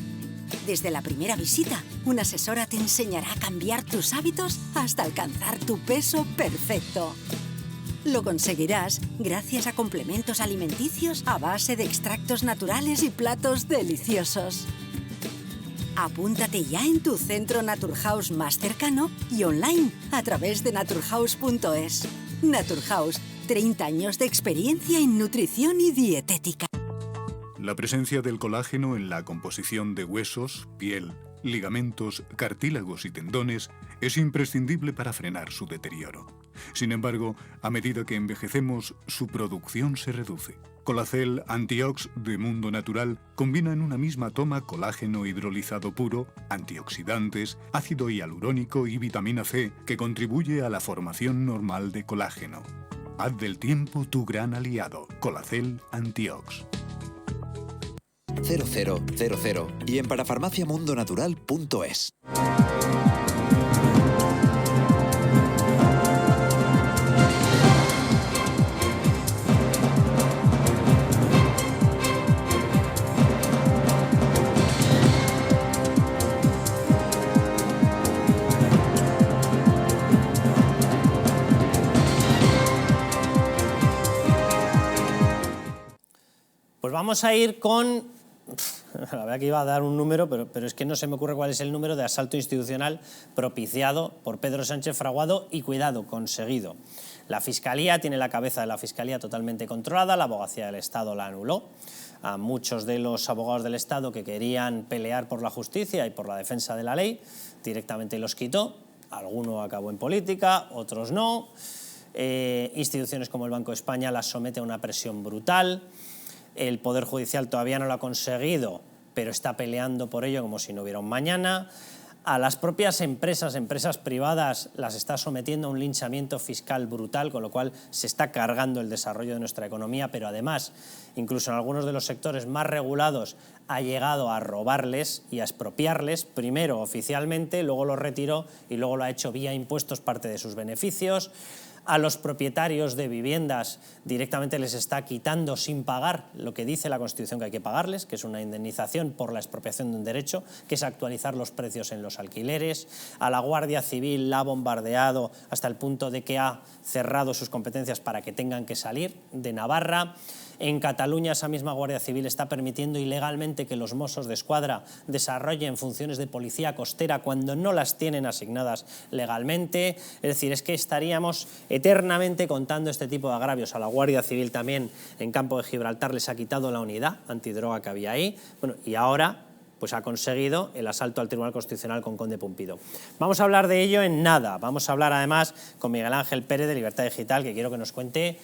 Desde la primera visita, una asesora te enseñará a cambiar tus hábitos hasta alcanzar tu peso perfecto. Lo conseguirás gracias a complementos alimenticios a base de extractos naturales y platos deliciosos. Apúntate ya en tu centro Naturhaus más cercano y online a través de naturhaus.es. Naturhaus, 30 años de experiencia en nutrición y dietética. La presencia del colágeno en la composición de huesos, piel, ligamentos, cartílagos y tendones es imprescindible para frenar su deterioro. Sin embargo, a medida que envejecemos, su producción se reduce. Colacel Antiox de Mundo Natural combina en una misma toma colágeno hidrolizado puro, antioxidantes, ácido hialurónico y vitamina C que contribuye a la formación normal de colágeno. Haz del tiempo tu gran aliado. Colacel Antiox. 0000 y en parafarmaciamundonatural.es. Pues vamos a ir con... La verdad que iba a dar un número, pero es que no se me ocurre cuál es el número de asalto institucional propiciado por Pedro Sánchez Fraguado y, cuidado, conseguido. La Fiscalía tiene la cabeza de la Fiscalía totalmente controlada, la Abogacía del Estado la anuló. A muchos de los abogados del Estado que querían pelear por la justicia y por la defensa de la ley, directamente los quitó. Alguno acabó en política, otros no. instituciones como el Banco de España las somete a una presión brutal, el Poder Judicial todavía no lo ha conseguido, pero está peleando por ello como si no hubiera un mañana. A las propias empresas privadas, las está sometiendo a un linchamiento fiscal brutal, con lo cual se está cargando el desarrollo de nuestra economía, pero además, incluso en algunos de los sectores más regulados, ha llegado a robarles y a expropiarles, primero oficialmente, luego lo retiró y luego lo ha hecho vía impuestos parte de sus beneficios. A los propietarios de viviendas directamente les está quitando sin pagar lo que dice la Constitución que hay que pagarles, que es una indemnización por la expropiación de un derecho, que es actualizar los precios en los alquileres. A la Guardia Civil la ha bombardeado hasta el punto de que ha cerrado sus competencias para que tengan que salir de Navarra. En Cataluña esa misma Guardia Civil está permitiendo ilegalmente que los Mossos d'Esquadra desarrollen funciones de policía costera cuando no las tienen asignadas legalmente. Es decir, es que estaríamos eternamente contando este tipo de agravios. A la Guardia Civil también en Campo de Gibraltar les ha quitado la unidad antidroga que había ahí. Bueno, y ahora pues ha conseguido el asalto al Tribunal Constitucional con Conde Pumpido. Vamos a hablar de ello en nada. Vamos a hablar además con Miguel Ángel Pérez de Libertad Digital, que quiero que nos cuente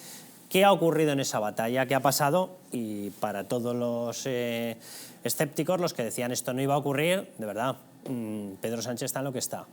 qué ha ocurrido en esa batalla, qué ha pasado, y para todos los escépticos, los que decían esto no iba a ocurrir, de verdad, Pedro Sánchez está en lo que está.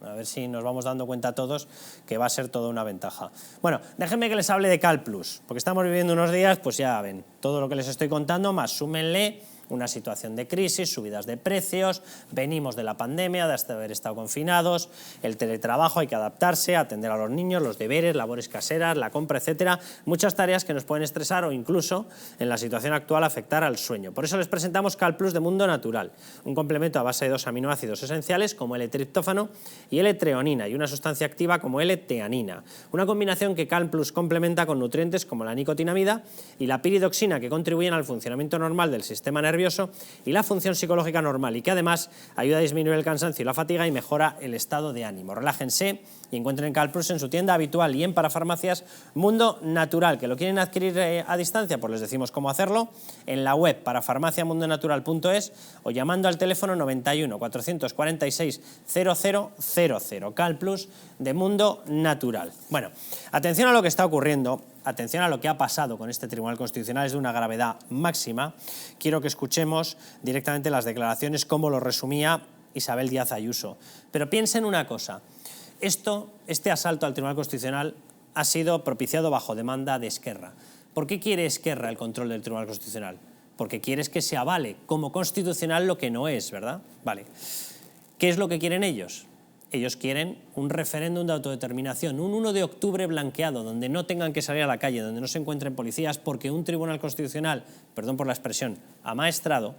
A ver si nos vamos dando cuenta todos que va a ser toda una ventaja. Bueno, déjenme que les hable de CalPlus, porque estamos viviendo unos días, pues ya ven, todo lo que les estoy contando, más súmenle una situación de crisis, subidas de precios, venimos de la pandemia, de hasta haber estado confinados, el teletrabajo, hay que adaptarse, atender a los niños, los deberes, labores caseras, la compra, etcétera, muchas tareas que nos pueden estresar o incluso, en la situación actual, afectar al sueño. Por eso les presentamos CalPlus de Mundo Natural, un complemento a base de 2 aminoácidos esenciales como L-triptófano y L-treonina y una sustancia activa como L-teanina, una combinación que CalPlus complementa con nutrientes como la nicotinamida y la piridoxina, que contribuyen al funcionamiento normal del sistema nervioso y la función psicológica normal, y que además ayuda a disminuir el cansancio y la fatiga y mejora el estado de ánimo. Relájense y encuentren CalPlus en su tienda habitual y en Parafarmacias Mundo Natural. ¿Que lo quieren adquirir a distancia? Pues les decimos cómo hacerlo en la web parafarmaciamundonatural.es o llamando al teléfono 91 446 0000. CalPlus de Mundo Natural. Bueno, atención a lo que está ocurriendo. Atención a lo que ha pasado con este Tribunal Constitucional, es de una gravedad máxima. Quiero que escuchemos directamente las declaraciones, como lo resumía Isabel Díaz Ayuso. Pero piensen una cosa, este asalto al Tribunal Constitucional ha sido propiciado bajo demanda de Esquerra. ¿Por qué quiere Esquerra el control del Tribunal Constitucional? Porque quiere que se avale como constitucional lo que no es, ¿verdad? Vale. ¿Qué es lo que quieren ellos? Ellos quieren un referéndum de autodeterminación, un 1 de octubre blanqueado, donde no tengan que salir a la calle, donde no se encuentren policías, porque un Tribunal Constitucional, perdón por la expresión, amaestrado,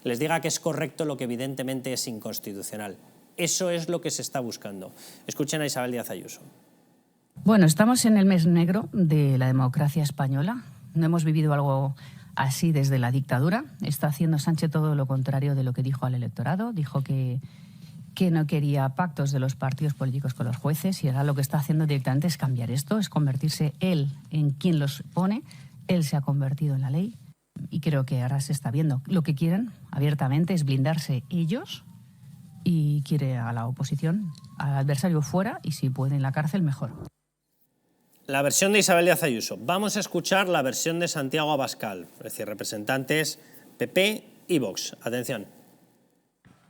les diga que es correcto lo que evidentemente es inconstitucional. Eso es lo que se está buscando. Escuchen a Isabel Díaz Ayuso. Bueno, estamos en el mes negro de la democracia española. No hemos vivido algo así desde la dictadura. Está haciendo Sánchez todo lo contrario de lo que dijo al electorado. Dijo que no quería pactos de los partidos políticos con los jueces, y ahora lo que está haciendo directamente es cambiar esto, es convertirse él en quien los pone. Él se ha convertido en la ley y creo que ahora se está viendo. Lo que quieren abiertamente es blindarse ellos, y quiere a la oposición, al adversario fuera, y si puede en la cárcel, mejor. La versión de Isabel Díaz Ayuso. Vamos a escuchar la versión de Santiago Abascal, es decir, representantes PP y Vox. Atención.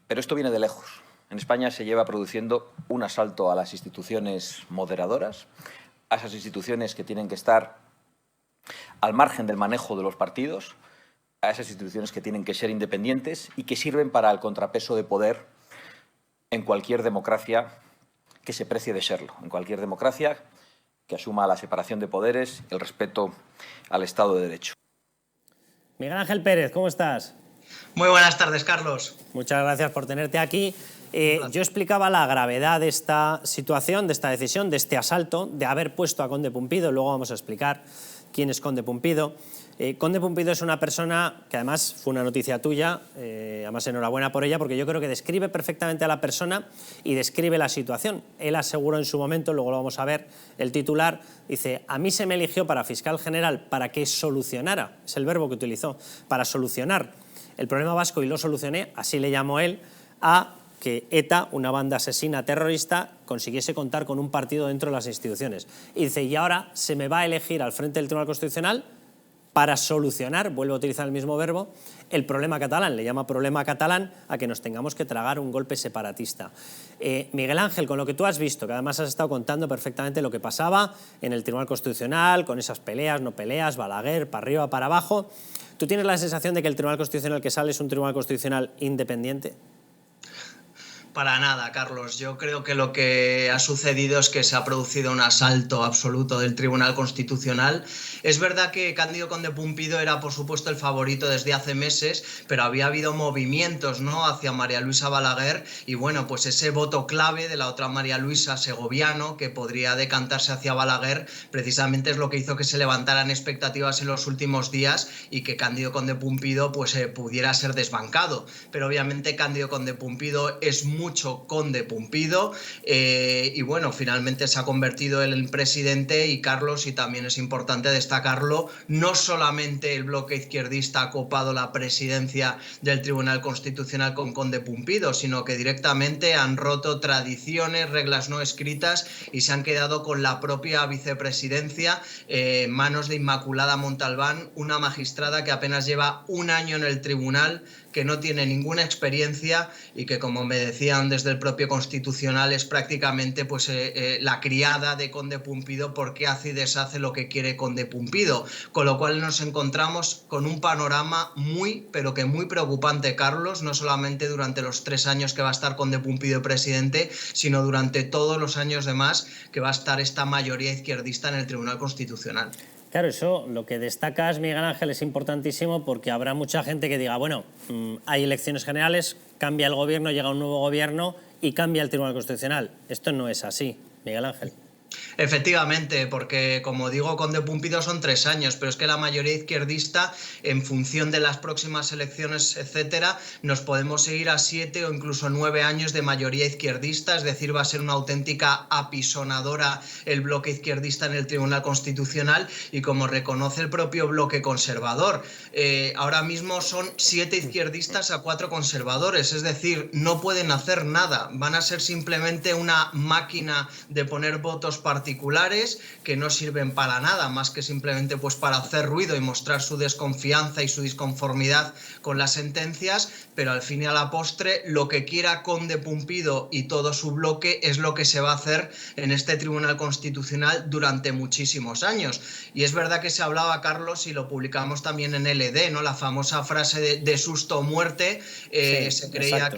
Pero esto viene de lejos. En España se lleva produciendo un asalto a las instituciones moderadoras, a esas instituciones que tienen que estar al margen del manejo de los partidos, a esas instituciones que tienen que ser independientes y que sirven para el contrapeso de poder en cualquier democracia que se precie de serlo, en cualquier democracia que asuma la separación de poderes y el respeto al Estado de Derecho. Miguel Ángel Pérez, ¿cómo estás? Muy buenas tardes, Carlos. Muchas gracias por tenerte aquí. Yo explicaba la gravedad de esta situación, de esta decisión, de este asalto, de haber puesto a Conde Pumpido. Luego vamos a explicar quién es Conde Pumpido. Conde Pumpido es una persona que además fue una noticia tuya, además enhorabuena por ella, porque yo creo que describe perfectamente a la persona y describe la situación. Él aseguró en su momento, luego lo vamos a ver, el titular, dice: a mí se me eligió para fiscal general para que solucionara, es el verbo que utilizó, para solucionar el problema vasco, y lo solucioné, así le llamó él, a que ETA, una banda asesina terrorista, consiguiese contar con un partido dentro de las instituciones. Y dice, y ahora se me va a elegir al frente del Tribunal Constitucional para solucionar, vuelvo a utilizar el mismo verbo, el problema catalán. Le llama problema catalán a que nos tengamos que tragar un golpe separatista. Miguel Ángel, con lo que tú has visto, que además has estado contando perfectamente lo que pasaba en el Tribunal Constitucional, con esas peleas, no peleas, Balaguer, para arriba, para abajo, ¿tú tienes la sensación de que el Tribunal Constitucional que sale es un Tribunal Constitucional independiente? Para nada, Carlos. Yo creo que lo que ha sucedido es que se ha producido un asalto absoluto del Tribunal Constitucional. Es verdad que Cándido Conde Pumpido era, por supuesto, el favorito desde hace meses, pero había habido movimientos, ¿no?, hacia María Luisa Balaguer y, bueno, pues ese voto clave de la otra María Luisa, Segoviano, que podría decantarse hacia Balaguer, precisamente es lo que hizo que se levantaran expectativas en los últimos días y que Cándido Conde Pumpido pues, pudiera ser desbancado. Pero obviamente Cándido Conde Pumpido es mucho Conde Pumpido y bueno, finalmente se ha convertido él en presidente y Carlos, y también es importante destacarlo, no solamente el bloque izquierdista ha copado la presidencia del Tribunal Constitucional con Conde Pumpido, sino que directamente han roto tradiciones, reglas no escritas y se han quedado con la propia vicepresidencia en manos de Inmaculada Montalbán, una magistrada que apenas lleva un año en el tribunal, que no tiene ninguna experiencia y que, como me decían desde el propio Constitucional, es prácticamente pues, la criada de Conde Pumpido porque hace y deshace lo que quiere Conde Pumpido. Con lo cual nos encontramos con un panorama muy, pero que muy preocupante, Carlos, no solamente durante los 3 años que va a estar Conde Pumpido presidente, sino durante todos los años demás que va a estar esta mayoría izquierdista en el Tribunal Constitucional. Claro, eso, lo que destacas, Miguel Ángel, es importantísimo porque habrá mucha gente que diga, bueno, hay elecciones generales, cambia el gobierno, llega un nuevo gobierno y cambia el Tribunal Constitucional. Esto no es así, Miguel Ángel. Efectivamente, porque como digo, Conde Pumpido son 3 años, pero es que la mayoría izquierdista, en función de las próximas elecciones, etcétera, nos podemos ir a 7 o incluso 9 años de mayoría izquierdista, es decir, va a ser una auténtica apisonadora el bloque izquierdista en el Tribunal Constitucional y como reconoce el propio bloque conservador, ahora mismo son 7 izquierdistas a 4 conservadores, es decir, no pueden hacer nada, van a ser simplemente una máquina de poner votos particulares que no sirven para nada más que simplemente pues para hacer ruido y mostrar su desconfianza y su disconformidad con las sentencias, pero al fin y a la postre lo que quiera Conde Pumpido y todo su bloque es lo que se va a hacer en este Tribunal Constitucional durante muchísimos años. Y es verdad que se hablaba, Carlos, y lo publicamos también en LD, ¿no?, la famosa frase de susto o muerte, sí, se creía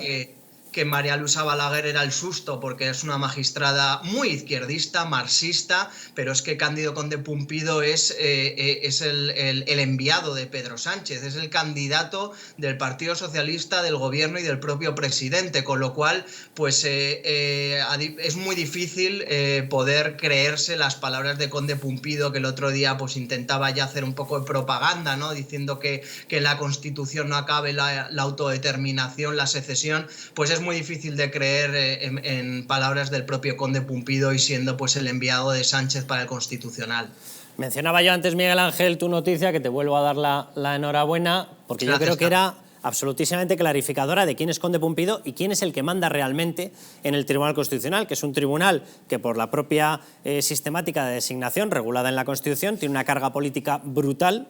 que María Luisa Balaguer era el susto porque es una magistrada muy izquierdista, marxista, pero es que Cándido Conde Pumpido es el enviado de Pedro Sánchez, es el candidato del Partido Socialista, del gobierno y del propio presidente, con lo cual pues es muy difícil poder creerse las palabras de Conde Pumpido, que el otro día pues intentaba ya hacer un poco de propaganda, ¿no?, diciendo que en la Constitución no acabe la autodeterminación, la secesión, pues es muy difícil de creer en palabras del propio Conde Pumpido y siendo pues el enviado de Sánchez para el Constitucional. Mencionaba yo antes, Miguel Ángel, tu noticia, que te vuelvo a dar la enhorabuena, porque gracias, yo creo que era absolutísimamente clarificadora de quién es Conde Pumpido y quién es el que manda realmente en el Tribunal Constitucional, que es un tribunal que por la propia sistemática de designación regulada en la Constitución tiene una carga política brutal.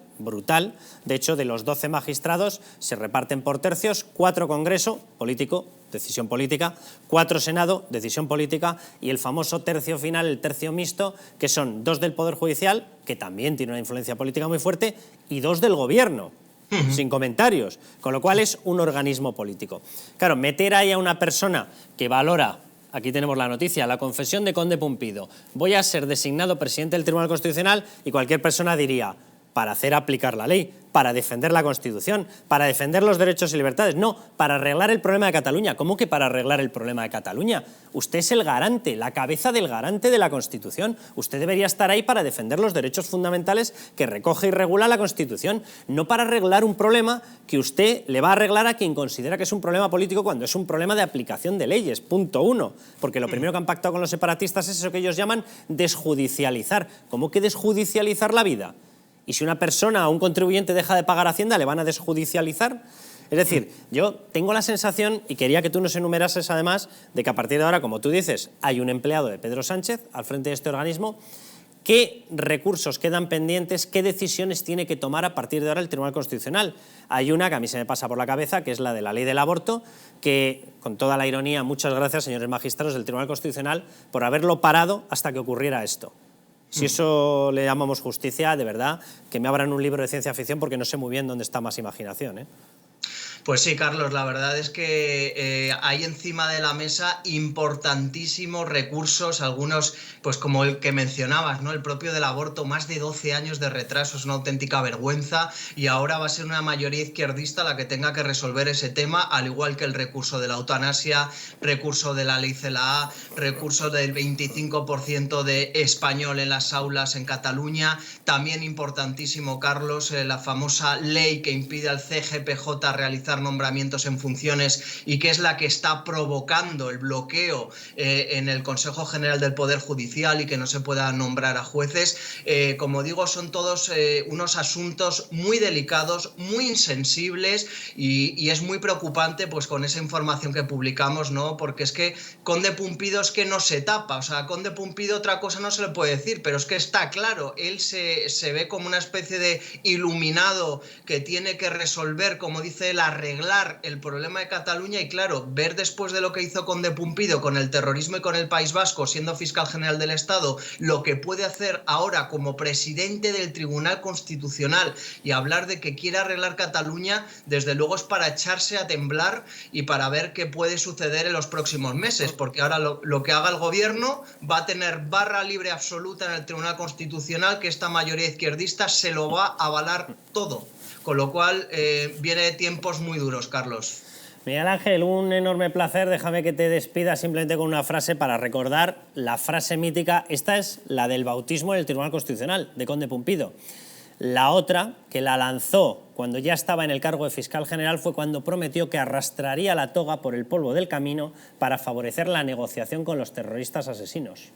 De hecho, de los 12 magistrados se reparten por tercios, 4 Congreso, político, decisión política, 4 Senado, decisión política, y el famoso tercio final, el tercio mixto, que son 2 del Poder Judicial, que también tiene una influencia política muy fuerte, y 2 del Gobierno. Sin comentarios, con lo cual es un organismo político. Claro, meter ahí a una persona que valora, aquí tenemos la noticia, la confesión de Conde Pumpido, voy a ser designado presidente del Tribunal Constitucional, y cualquier persona diría, para hacer aplicar la ley, para defender la Constitución, para defender los derechos y libertades. No, para arreglar el problema de Cataluña. ¿Cómo que para arreglar el problema de Cataluña? Usted es el garante, la cabeza del garante de la Constitución. Usted debería estar ahí para defender los derechos fundamentales que recoge y regula la Constitución, no para arreglar un problema que usted le va a arreglar a quien considera que es un problema político cuando es un problema de aplicación de leyes, punto 1. Porque lo primero que han pactado con los separatistas es eso que ellos llaman desjudicializar. ¿Cómo que desjudicializar la vida? Y si una persona o un contribuyente deja de pagar Hacienda, ¿le van a desjudicializar? Es decir, yo tengo la sensación, y quería que tú nos enumerases además, de que a partir de ahora, como tú dices, hay un empleado de Pedro Sánchez al frente de este organismo. ¿Qué recursos quedan pendientes? ¿Qué decisiones tiene que tomar a partir de ahora el Tribunal Constitucional? Hay una que a mí se me pasa por la cabeza, que es la de la ley del aborto, que, con toda la ironía, muchas gracias, señores magistrados del Tribunal Constitucional, por haberlo parado hasta que ocurriera esto. Si eso le llamamos justicia, de verdad, que me abran un libro de ciencia ficción porque no sé muy bien dónde está más imaginación, ¿eh? Pues sí, Carlos, la verdad es que hay encima de la mesa importantísimos recursos, algunos, pues como el que mencionabas, ¿no? El propio del aborto, más de 12 años de retraso, es una auténtica vergüenza, y ahora va a ser una mayoría izquierdista la que tenga que resolver ese tema, al igual que el recurso de la eutanasia, recurso de la ley CELA, recurso del 25% de español en las aulas en Cataluña, también importantísimo, Carlos, la famosa ley que impide al CGPJ realizar nombramientos en funciones y que es la que está provocando el bloqueo en el Consejo General del Poder Judicial y que no se pueda nombrar a jueces. Como digo, son todos unos asuntos muy delicados, muy insensibles y es muy preocupante pues con esa información que publicamos, ¿no? Porque es que Conde Pumpido es que no se tapa, o sea, Conde Pumpido otra cosa no se le puede decir, pero es que está claro, él se ve como una especie de iluminado que tiene que resolver, como dice él, arreglar el problema de Cataluña, y claro, ver después de lo que hizo Conde Pumpido con el terrorismo y con el País Vasco, siendo fiscal general del Estado, lo que puede hacer ahora como presidente del Tribunal Constitucional y hablar de que quiere arreglar Cataluña, desde luego es para echarse a temblar y para ver qué puede suceder en los próximos meses, porque ahora lo que haga el gobierno va a tener barra libre absoluta en el Tribunal Constitucional, que esta mayoría izquierdista se lo va a avalar todo. Con lo cual, viene de tiempos muy duros, Carlos. Miguel Ángel, un enorme placer. Déjame que te despida simplemente con una frase para recordar la frase mítica. Esta es la del bautismo en el Tribunal Constitucional, de Conde Pumpido. La otra, que la lanzó cuando ya estaba en el cargo de fiscal general, fue cuando prometió que arrastraría la toga por el polvo del camino para favorecer la negociación con los terroristas asesinos.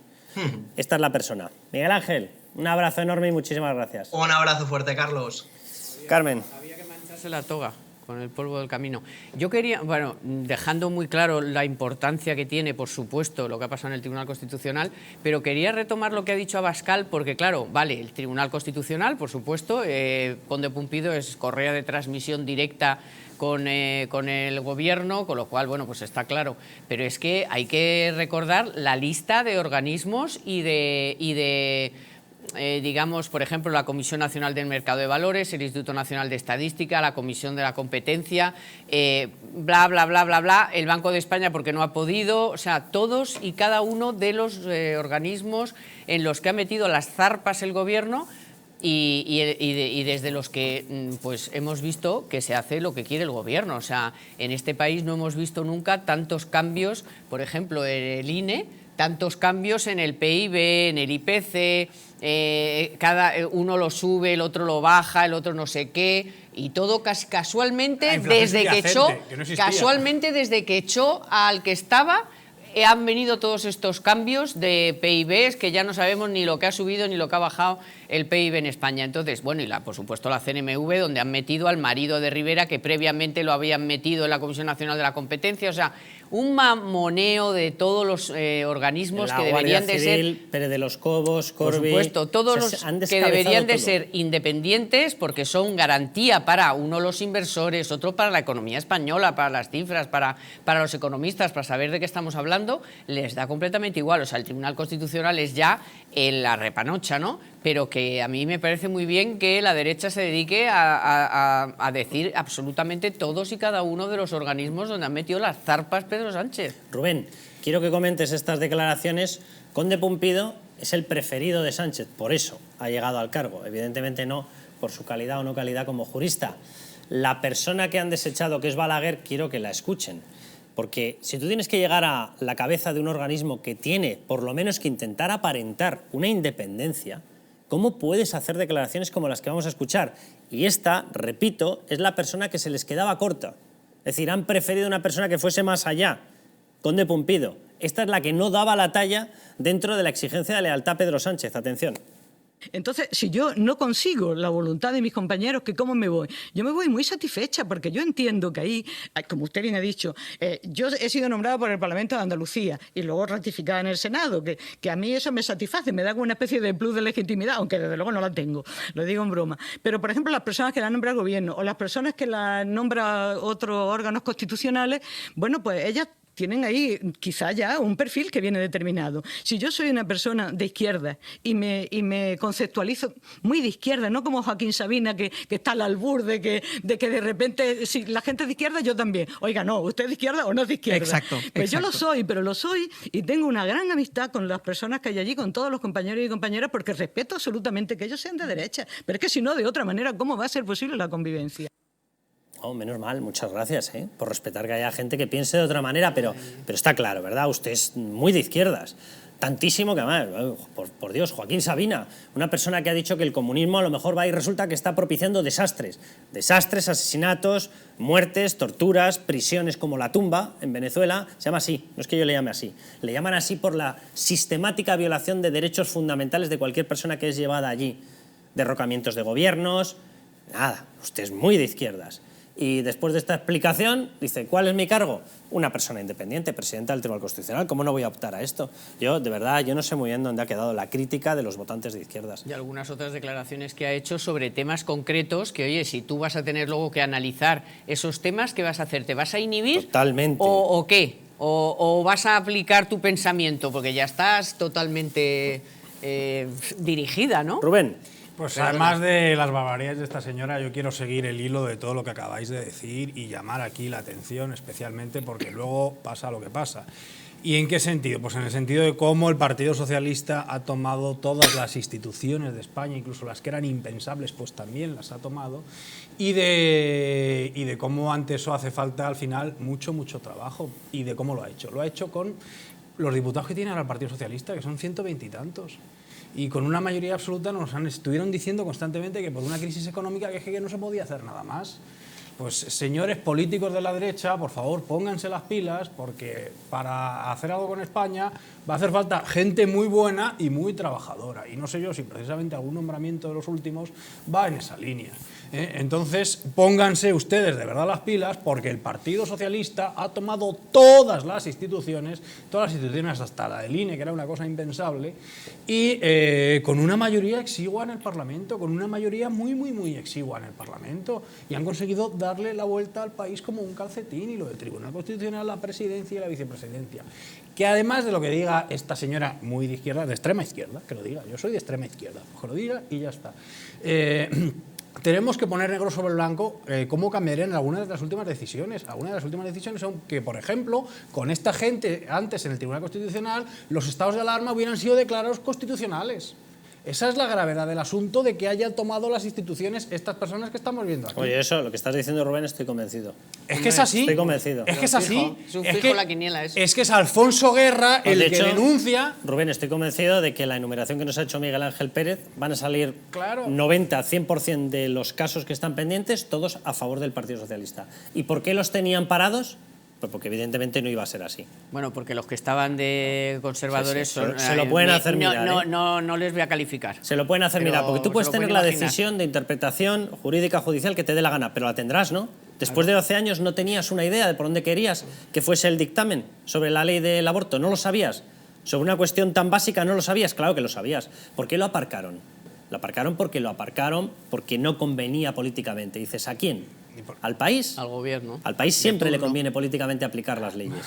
Esta es la persona. Miguel Ángel, un abrazo enorme y muchísimas gracias. Un abrazo fuerte, Carlos. Carmen. Había que mancharse la toga con el polvo del camino. Yo quería, bueno, dejando muy claro la importancia que tiene, por supuesto, lo que ha pasado en el Tribunal Constitucional, pero quería retomar lo que ha dicho Abascal, porque claro, vale, el Tribunal Constitucional, por supuesto, Conde Pumpido es correa de transmisión directa con el gobierno, con lo cual, bueno, pues está claro. Pero es que hay que recordar la lista de organismos y de digamos, por ejemplo, la Comisión Nacional del Mercado de Valores, el Instituto Nacional de Estadística, la Comisión de la Competencia, bla, bla, bla, bla, bla, el Banco de España porque no ha podido, o sea, todos y cada uno de los organismos en los que ha metido las zarpas el gobierno y desde los que pues hemos visto que se hace lo que quiere el gobierno. O sea, en este país no hemos visto nunca tantos cambios, por ejemplo, en el INE, tantos cambios en el PIB, en el IPC, cada uno lo sube, el otro lo baja, el otro no sé qué, y todo casualmente desde que echó al que estaba, han venido todos estos cambios de PIB que ya no sabemos ni lo que ha subido ni lo que ha bajado el PIB en España. Entonces, bueno, y por supuesto la CNMV, donde han metido al marido de Rivera, que previamente lo habían metido en la Comisión Nacional de la Competencia. O sea, un mamoneo de todos los organismos que deberían de ser... Pérez de los Cobos, Corby... Por supuesto, todos los que deberían de ser independientes, porque son garantía para uno los inversores, otro para la economía española, para las cifras, para los economistas, para saber de qué estamos hablando, les da completamente igual. O sea, el Tribunal Constitucional es ya la repanocha, ¿no? Pero que a mí me parece muy bien que la derecha se dedique a decir absolutamente todos y cada uno de los organismos donde han metido las zarpas Pedro Sánchez. Rubén, quiero que comentes estas declaraciones. Conde Pumpido es el preferido de Sánchez, por eso ha llegado al cargo. Evidentemente no por su calidad o no calidad como jurista. La persona que han desechado, que es Balaguer, quiero que la escuchen. Porque si tú tienes que llegar a la cabeza de un organismo que tiene, por lo menos, que intentar aparentar una independencia, ¿cómo puedes hacer declaraciones como las que vamos a escuchar? Y esta, repito, es la persona que se les quedaba corta. Es decir, han preferido una persona que fuese más allá. Conde Pumpido. Esta es la que no daba la talla dentro de la exigencia de lealtad a Pedro Sánchez. Atención. Entonces, si yo no consigo la voluntad de mis compañeros, ¿que cómo me voy? Yo me voy muy satisfecha, porque yo entiendo que ahí, como usted bien ha dicho, yo he sido nombrada por el Parlamento de Andalucía y luego ratificada en el Senado, que a mí eso me satisface, me da como una especie de plus de legitimidad, aunque desde luego no la tengo, lo digo en broma. Pero, por ejemplo, las personas que la nombra el gobierno o las personas que la nombra otros órganos constitucionales, bueno, pues ellas tienen ahí quizá ya un perfil que viene determinado. Si yo soy una persona de izquierda y me conceptualizo muy de izquierda, no como Joaquín Sabina, que está al albur de que de repente, si la gente es de izquierda, yo también. Oiga, no, ¿usted es de izquierda o no es de izquierda? Exacto. Pues yo lo soy, pero lo soy y tengo una gran amistad con las personas que hay allí, con todos los compañeros y compañeras, porque respeto absolutamente que ellos sean de derecha. Pero es que si no, de otra manera, ¿cómo va a ser posible la convivencia? Oh, menos mal, muchas gracias, por respetar que haya gente que piense de otra manera, pero está claro, ¿verdad? Usted es muy de izquierdas, tantísimo que además, por Dios, Joaquín Sabina, una persona que ha dicho que el comunismo a lo mejor va y resulta que está propiciando desastres, asesinatos, muertes, torturas, prisiones como La Tumba en Venezuela, se llama así, no es que yo le llame así, le llaman así por la sistemática violación de derechos fundamentales de cualquier persona que es llevada allí, derrocamientos de gobiernos, nada, usted es muy de izquierdas. Y después de esta explicación, dice, ¿cuál es mi cargo? Una persona independiente, presidenta del Tribunal Constitucional. ¿Cómo no voy a optar a esto? Yo, de verdad, yo no sé muy bien dónde ha quedado la crítica de los votantes de izquierdas. Y algunas otras declaraciones que ha hecho sobre temas concretos que, oye, si tú vas a tener luego que analizar esos temas, ¿qué vas a hacer? ¿Te vas a inhibir? Totalmente. ¿O qué? ¿O vas a aplicar tu pensamiento? Porque ya estás totalmente dirigida, ¿no? Rubén. Pues además de las barbaridades de esta señora, yo quiero seguir el hilo de todo lo que acabáis de decir y llamar aquí la atención especialmente porque luego pasa lo que pasa. ¿Y en qué sentido? Pues en el sentido de cómo el Partido Socialista ha tomado todas las instituciones de España, incluso las que eran impensables, pues también las ha tomado, y de cómo ante eso hace falta al final mucho trabajo, y de cómo lo ha hecho. Lo ha hecho con los diputados que tiene ahora el Partido Socialista, que son 120 y tantos. Y con una mayoría absoluta estuvieron diciendo constantemente que por una crisis económica que no se podía hacer nada más. Pues señores políticos de la derecha, por favor, pónganse las pilas, porque para hacer algo con España va a hacer falta gente muy buena y muy trabajadora. Y no sé yo si precisamente algún nombramiento de los últimos va en esa línea. Entonces, pónganse ustedes de verdad las pilas, porque el Partido Socialista ha tomado todas las instituciones hasta la del INE, que era una cosa impensable, y con una mayoría exigua en el Parlamento, con una mayoría muy exigua en el Parlamento, y han conseguido darle la vuelta al país como un calcetín, y lo del Tribunal Constitucional, la presidencia y la vicepresidencia. Que además de lo que diga esta señora muy de izquierda, de extrema izquierda, que lo diga, yo soy de extrema izquierda, pues que lo diga y ya está. Tenemos que poner negro sobre blanco cómo cambiarían algunas de las últimas decisiones. Algunas de las últimas decisiones son que, por ejemplo, con esta gente antes en el Tribunal Constitucional, los estados de alarma hubieran sido declarados constitucionales. Esa es la gravedad del asunto de que hayan tomado las instituciones estas personas que estamos viendo aquí. Oye, eso, lo que estás diciendo, Rubén, estoy convencido. Es que es así. Estoy convencido. Es que es así. Es un fijo la quiniela eso. Es que es Alfonso Guerra Pues el que denuncia. Rubén, estoy convencido de que la enumeración que nos ha hecho Miguel Ángel Pérez van a salir 90-100% de los casos que están pendientes, todos a favor del Partido Socialista. ¿Y por qué los tenían parados? Pues porque evidentemente no iba a ser así. Bueno, porque los que estaban de conservadores son... Se lo pueden hacer mirar. No les voy a calificar. Se lo pueden hacer mirar, porque tú puedes tener la decisión de interpretación jurídica judicial que te dé la gana, pero la tendrás, ¿no? Después de 12 años no tenías una idea de por dónde querías que fuese el dictamen sobre la ley del aborto, no lo sabías. Sobre una cuestión tan básica no lo sabías, claro que lo sabías. ¿Por qué lo aparcaron? Lo aparcaron porque no convenía políticamente. Dices, ¿a quién? ¿Al país? Al gobierno. Al país siempre le conviene políticamente aplicar las leyes.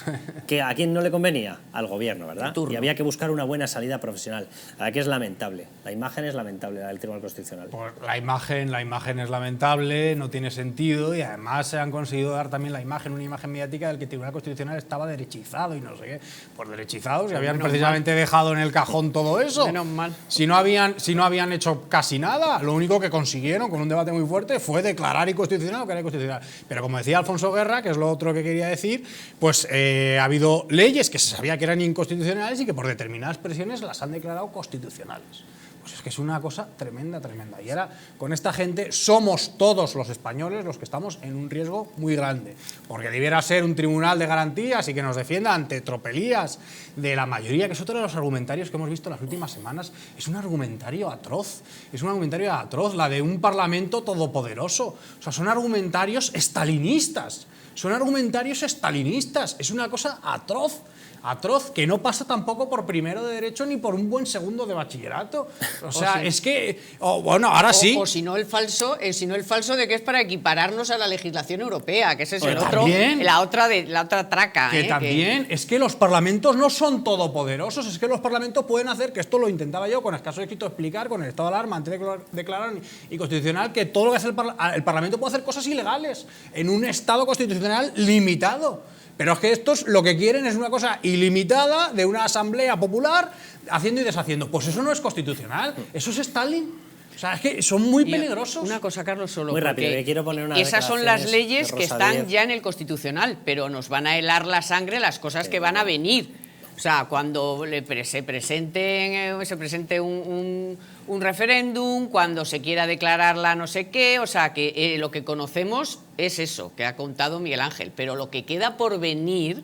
¿Que a quién no le convenía? Al gobierno, ¿verdad? Y había que buscar una buena salida profesional. La verdad que es lamentable. La imagen es lamentable, la del Tribunal Constitucional. Pues la imagen es lamentable, no tiene sentido, y además se han conseguido dar también una imagen mediática del que el Tribunal Constitucional estaba derechizado y no sé qué. Pues derechizados, y habían precisamente dejado en el cajón todo eso. Menos mal. Si no habían hecho casi nada, lo único que consiguieron con un debate muy fuerte fue declarar inconstitucional lo que era inconstitucional. Pero como decía Alfonso Guerra, que es lo otro que quería decir, pues ha habido leyes que se sabía que eran inconstitucionales y que por determinadas presiones las han declarado constitucionales. Pues es que es una cosa tremenda, tremenda. Y ahora, con esta gente, somos todos los españoles los que estamos en un riesgo muy grande. Porque debiera ser un tribunal de garantías y que nos defienda ante tropelías de la mayoría, que es otro de los argumentarios que hemos visto en las últimas semanas. Es un argumentario atroz. Es un argumentario atroz, la de un parlamento todopoderoso. O sea, son argumentarios estalinistas. Son argumentarios estalinistas. Es una cosa atroz. Atroz, que no pasa tampoco por primero de Derecho ni por un buen segundo de bachillerato. O sea, es que... bueno, ahora sí. O si no el falso de que es para equipararnos a la legislación europea, que ese es el otro, también, la otra traca. Que también, es que los parlamentos no son todopoderosos, es que los parlamentos pueden hacer, que esto lo intentaba yo con escaso éxito explicar, con el estado de alarma antes de declarar inconstitucional, que todo lo que hace el Parlamento puede hacer cosas ilegales en un estado constitucional limitado. Pero es que estos lo que quieren es una cosa ilimitada de una asamblea popular haciendo y deshaciendo. Pues eso no es constitucional, eso es Stalin. O sea, es que son muy peligrosos. Una cosa, Carlos, solo muy rápido, que quiero poner una esas son las leyes que están ya en el Constitucional, pero nos van a helar la sangre las cosas que van a venir. O sea, cuando se presente un referéndum, cuando se quiera declarar la no sé qué, o sea, que lo que conocemos es eso que ha contado Miguel Ángel, pero lo que queda por venir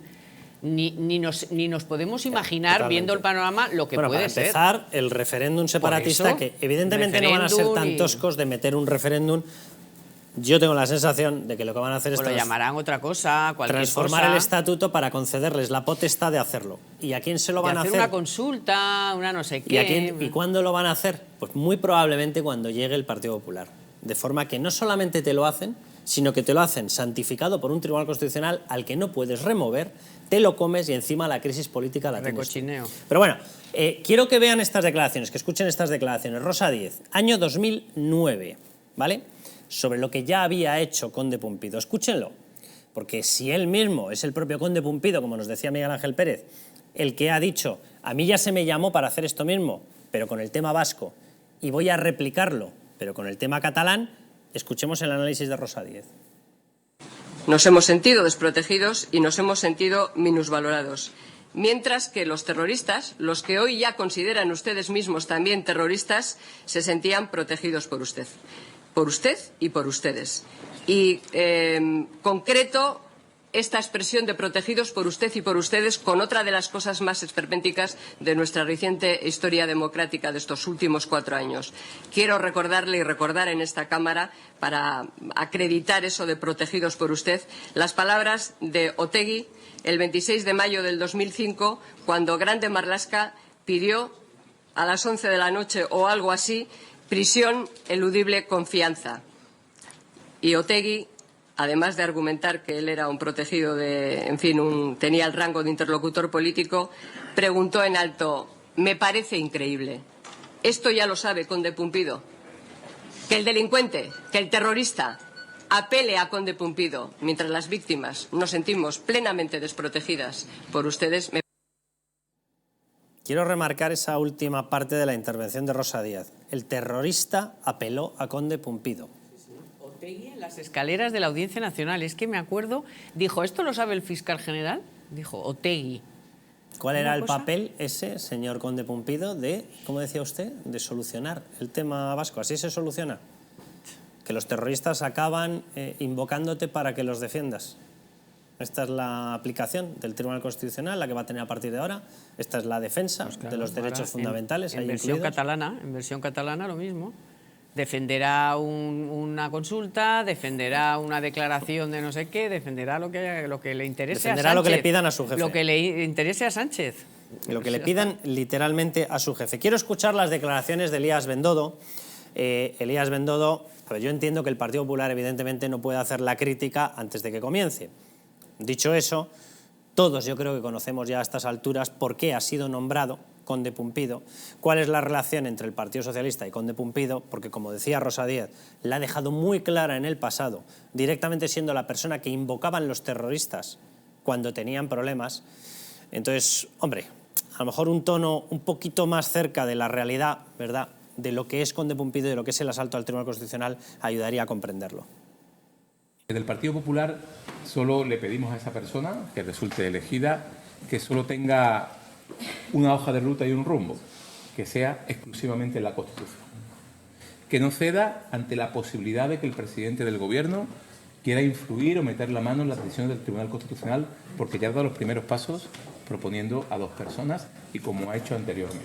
ni nos podemos imaginar, totalmente, viendo el panorama, lo que puede ser. Para empezar, el referéndum separatista, eso, que evidentemente no van a ser tan toscos de meter un referéndum. Yo tengo la sensación de que lo que van a hacer es lo llamarán otra cosa, transformar el estatuto para concederles la potestad de hacerlo. ¿Y a quién se lo van a hacer? Una consulta, una no sé qué. ¿Y cuándo lo van a hacer? Pues muy probablemente cuando llegue el Partido Popular. De forma que no solamente te lo hacen, sino que te lo hacen santificado por un tribunal constitucional al que no puedes remover, te lo comes y encima la crisis política la tienes. Recochineo. Pero bueno, quiero que vean estas declaraciones, que escuchen estas declaraciones. Rosa Díez, año 2009, ¿vale?, sobre lo que ya había hecho Conde Pumpido. Escúchenlo, porque si él mismo es el propio Conde Pumpido, como nos decía Miguel Ángel Pérez, el que ha dicho, a mí ya se me llamó para hacer esto mismo, pero con el tema vasco, y voy a replicarlo, pero con el tema catalán, escuchemos el análisis de Rosa Díez. Nos hemos sentido desprotegidos y nos hemos sentido minusvalorados. Mientras que los terroristas, los que hoy ya consideran ustedes mismos también terroristas, se sentían protegidos por usted. Por usted y por ustedes. Y concreto esta expresión de protegidos por usted y por ustedes con otra de las cosas más esperpénticas de nuestra reciente historia democrática de estos últimos 4 años. Quiero recordarle y recordar en esta Cámara, para acreditar eso de protegidos por usted, las palabras de Otegi el 26 de mayo del 2005, cuando Grande Marlaska pidió a las 11 de la noche o algo así, prisión eludible con fianza. Y Otegi, además de argumentar que él era un protegido tenía el rango de interlocutor político, preguntó en alto, me parece increíble. Esto ya lo sabe Conde Pumpido. Que el delincuente, que el terrorista apele a Conde Pumpido, mientras las víctimas nos sentimos plenamente desprotegidas por ustedes. Quiero remarcar esa última parte de la intervención de Rosa Díez. El terrorista apeló a Conde Pumpido. Otegi en las escaleras de la Audiencia Nacional, es que me acuerdo, dijo, ¿esto lo sabe el fiscal general? Dijo, Otegi. ¿Cuál era el papel ese, señor Conde Pumpido, de, ¿cómo decía usted?, de solucionar el tema vasco? ¿Así se soluciona? Que los terroristas acaban invocándote para que los defiendas. Esta es la aplicación del Tribunal Constitucional, la que va a tener a partir de ahora. Esta es la defensa de los derechos fundamentales. En versión catalana lo mismo. Defenderá una consulta, defenderá una declaración de no sé qué, defenderá lo que le interese a Sánchez. Defenderá lo que le pidan a su jefe. Lo que le interese a Sánchez. Lo que le pidan literalmente a su jefe. Quiero escuchar las declaraciones de Elías Bendodo. Elías Bendodo, a ver, yo entiendo que el Partido Popular evidentemente no puede hacer la crítica antes de que comience. Dicho eso, todos yo creo que conocemos ya a estas alturas por qué ha sido nombrado Conde Pumpido, cuál es la relación entre el Partido Socialista y Conde Pumpido, porque como decía Rosa Díez, la ha dejado muy clara en el pasado, directamente siendo la persona que invocaban los terroristas cuando tenían problemas. Entonces, hombre, a lo mejor un tono un poquito más cerca de la realidad, ¿verdad?, de lo que es Conde Pumpido y de lo que es el asalto al Tribunal Constitucional ayudaría a comprenderlo. Desde el Partido Popular solo le pedimos a esa persona que resulte elegida que solo tenga una hoja de ruta y un rumbo. que sea exclusivamente la Constitución. Que no ceda ante la posibilidad de que el presidente del Gobierno quiera influir o meter la mano en las decisiones del Tribunal Constitucional, porque ya ha dado los primeros pasos proponiendo a 2 personas y como ha hecho anteriormente.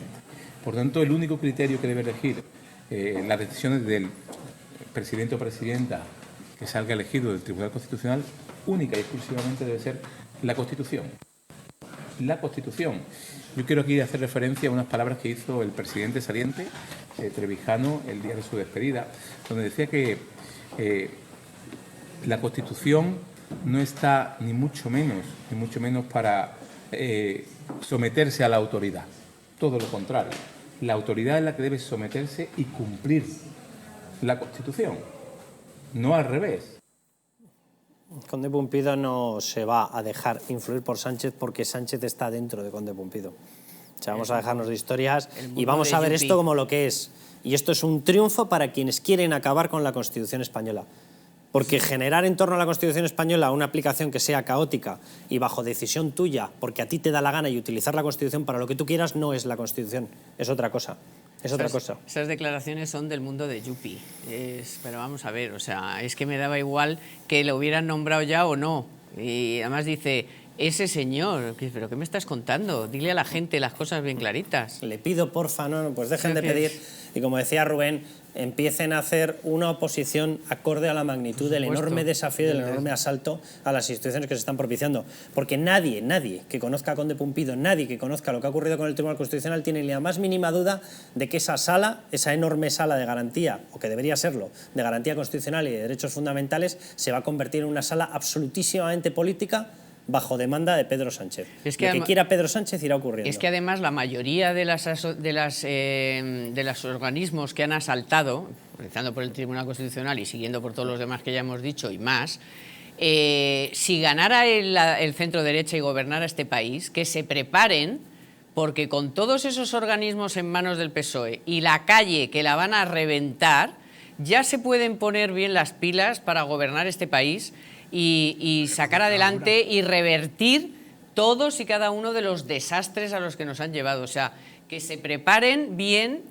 Por tanto, el único criterio que debe elegir las decisiones del presidente o presidenta que salga elegido del Tribunal Constitucional, única y exclusivamente debe ser la Constitución. La Constitución. Yo quiero aquí hacer referencia a unas palabras que hizo el presidente saliente, Trevijano, el día de su despedida, donde decía que la Constitución no está ni mucho menos para someterse a la autoridad. Todo lo contrario. La autoridad es la que debe someterse y cumplir la Constitución, no al revés. Conde Pumpido no se va a dejar influir por Sánchez porque Sánchez está dentro de Conde Pumpido. O sea, vamos a dejarnos de historias y vamos a ver esto como lo que es. Y esto es un triunfo para quienes quieren acabar con la Constitución española. Porque generar en torno a la Constitución española una aplicación que sea caótica y bajo decisión tuya, porque a ti te da la gana, y utilizar la Constitución para lo que tú quieras, no es la Constitución, es otra cosa. Es otra cosa. Esas declaraciones son del mundo de Yupi. Pero vamos a ver, o sea, es que me daba igual que lo hubieran nombrado ya o no. Y además dice, ese señor, ¿pero qué me estás contando? Dile a la gente las cosas bien claritas. Le pido, porfa, no, pues dejen de pedir. Y como decía Rubén, empiecen a hacer una oposición acorde a la magnitud del enorme desafío, del enorme asalto a las instituciones que se están propiciando. Porque nadie que conozca a Conde Pumpido, nadie que conozca lo que ha ocurrido con el Tribunal Constitucional tiene ni la más mínima duda de que esa sala, esa enorme sala de garantía, o que debería serlo, de garantía constitucional y de derechos fundamentales, se va a convertir en una sala absolutísimamente política bajo demanda de Pedro Sánchez. Es que lo que quiera Pedro Sánchez irá ocurriendo. Es que además la mayoría de los organismos que han asaltado, empezando por el Tribunal Constitucional y siguiendo por todos los demás que ya hemos dicho y más, si ganara el centro derecha y gobernara este país, que se preparen, porque con todos esos organismos en manos del PSOE y la calle que la van a reventar, ya se pueden poner bien las pilas para gobernar este país y sacar adelante y revertir todos y cada uno de los desastres a los que nos han llevado. O sea, que se preparen bien,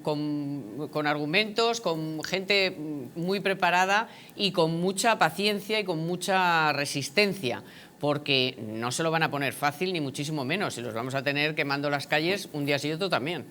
con argumentos, con gente muy preparada y con mucha paciencia y con mucha resistencia, porque no se lo van a poner fácil ni muchísimo menos y los vamos a tener quemando las calles un día sí y otro también.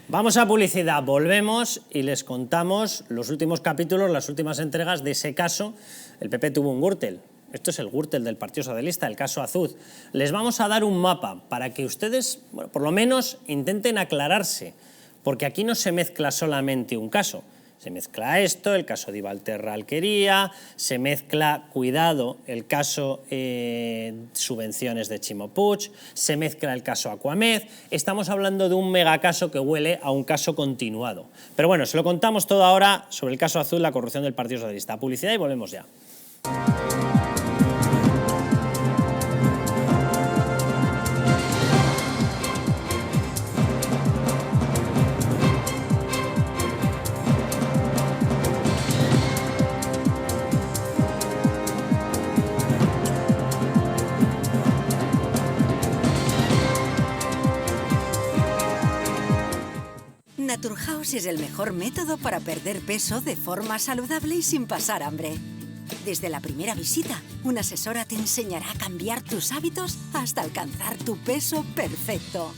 Vamos a publicidad, volvemos y les contamos los últimos capítulos, las últimas entregas de ese caso. El PP tuvo un Gürtel. Esto es el Gürtel del Partido Socialista, el caso Azud. Les vamos a dar un mapa para que ustedes, bueno, por lo menos intenten aclararse, porque aquí no se mezcla solamente un caso. Se mezcla esto, el caso de Valterra Alquería, se mezcla, cuidado, el caso subvenciones de Ximo Puig, se mezcla el caso Aquamed. Estamos hablando de un megacaso que huele a un caso continuado. Pero bueno, se lo contamos todo ahora sobre el caso Azud, la corrupción del Partido Socialista. Publicidad y volvemos ya. Naturhaus es el mejor método para perder peso de forma saludable y sin pasar hambre. Desde la primera visita, una asesora te enseñará a cambiar tus hábitos hasta alcanzar tu peso perfecto.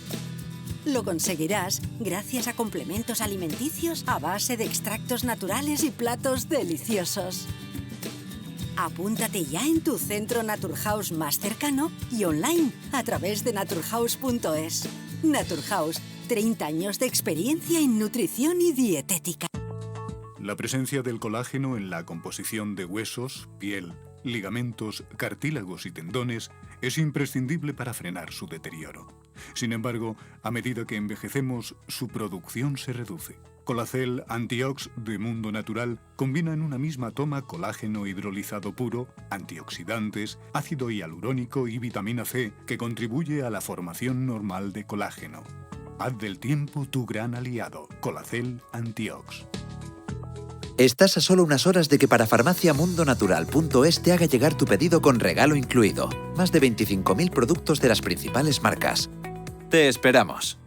Lo conseguirás gracias a complementos alimenticios a base de extractos naturales y platos deliciosos. Apúntate ya en tu centro Naturhaus más cercano y online a través de naturhaus.es. Naturhaus, 30 años de experiencia en nutrición y dietética. La presencia del colágeno en la composición de huesos, piel, ligamentos, cartílagos y tendones es imprescindible para frenar su deterioro. Sin embargo, a medida que envejecemos, su producción se reduce. Colacel Antiox de Mundo Natural combina en una misma toma colágeno hidrolizado puro, antioxidantes, ácido hialurónico y vitamina C, que contribuye a la formación normal de colágeno. Haz del tiempo tu gran aliado. Colacel Antiox. Estás a solo unas horas de que parafarmaciamundonatural.es te haga llegar tu pedido con regalo incluido. Más de 25.000 productos de las principales marcas. Te esperamos.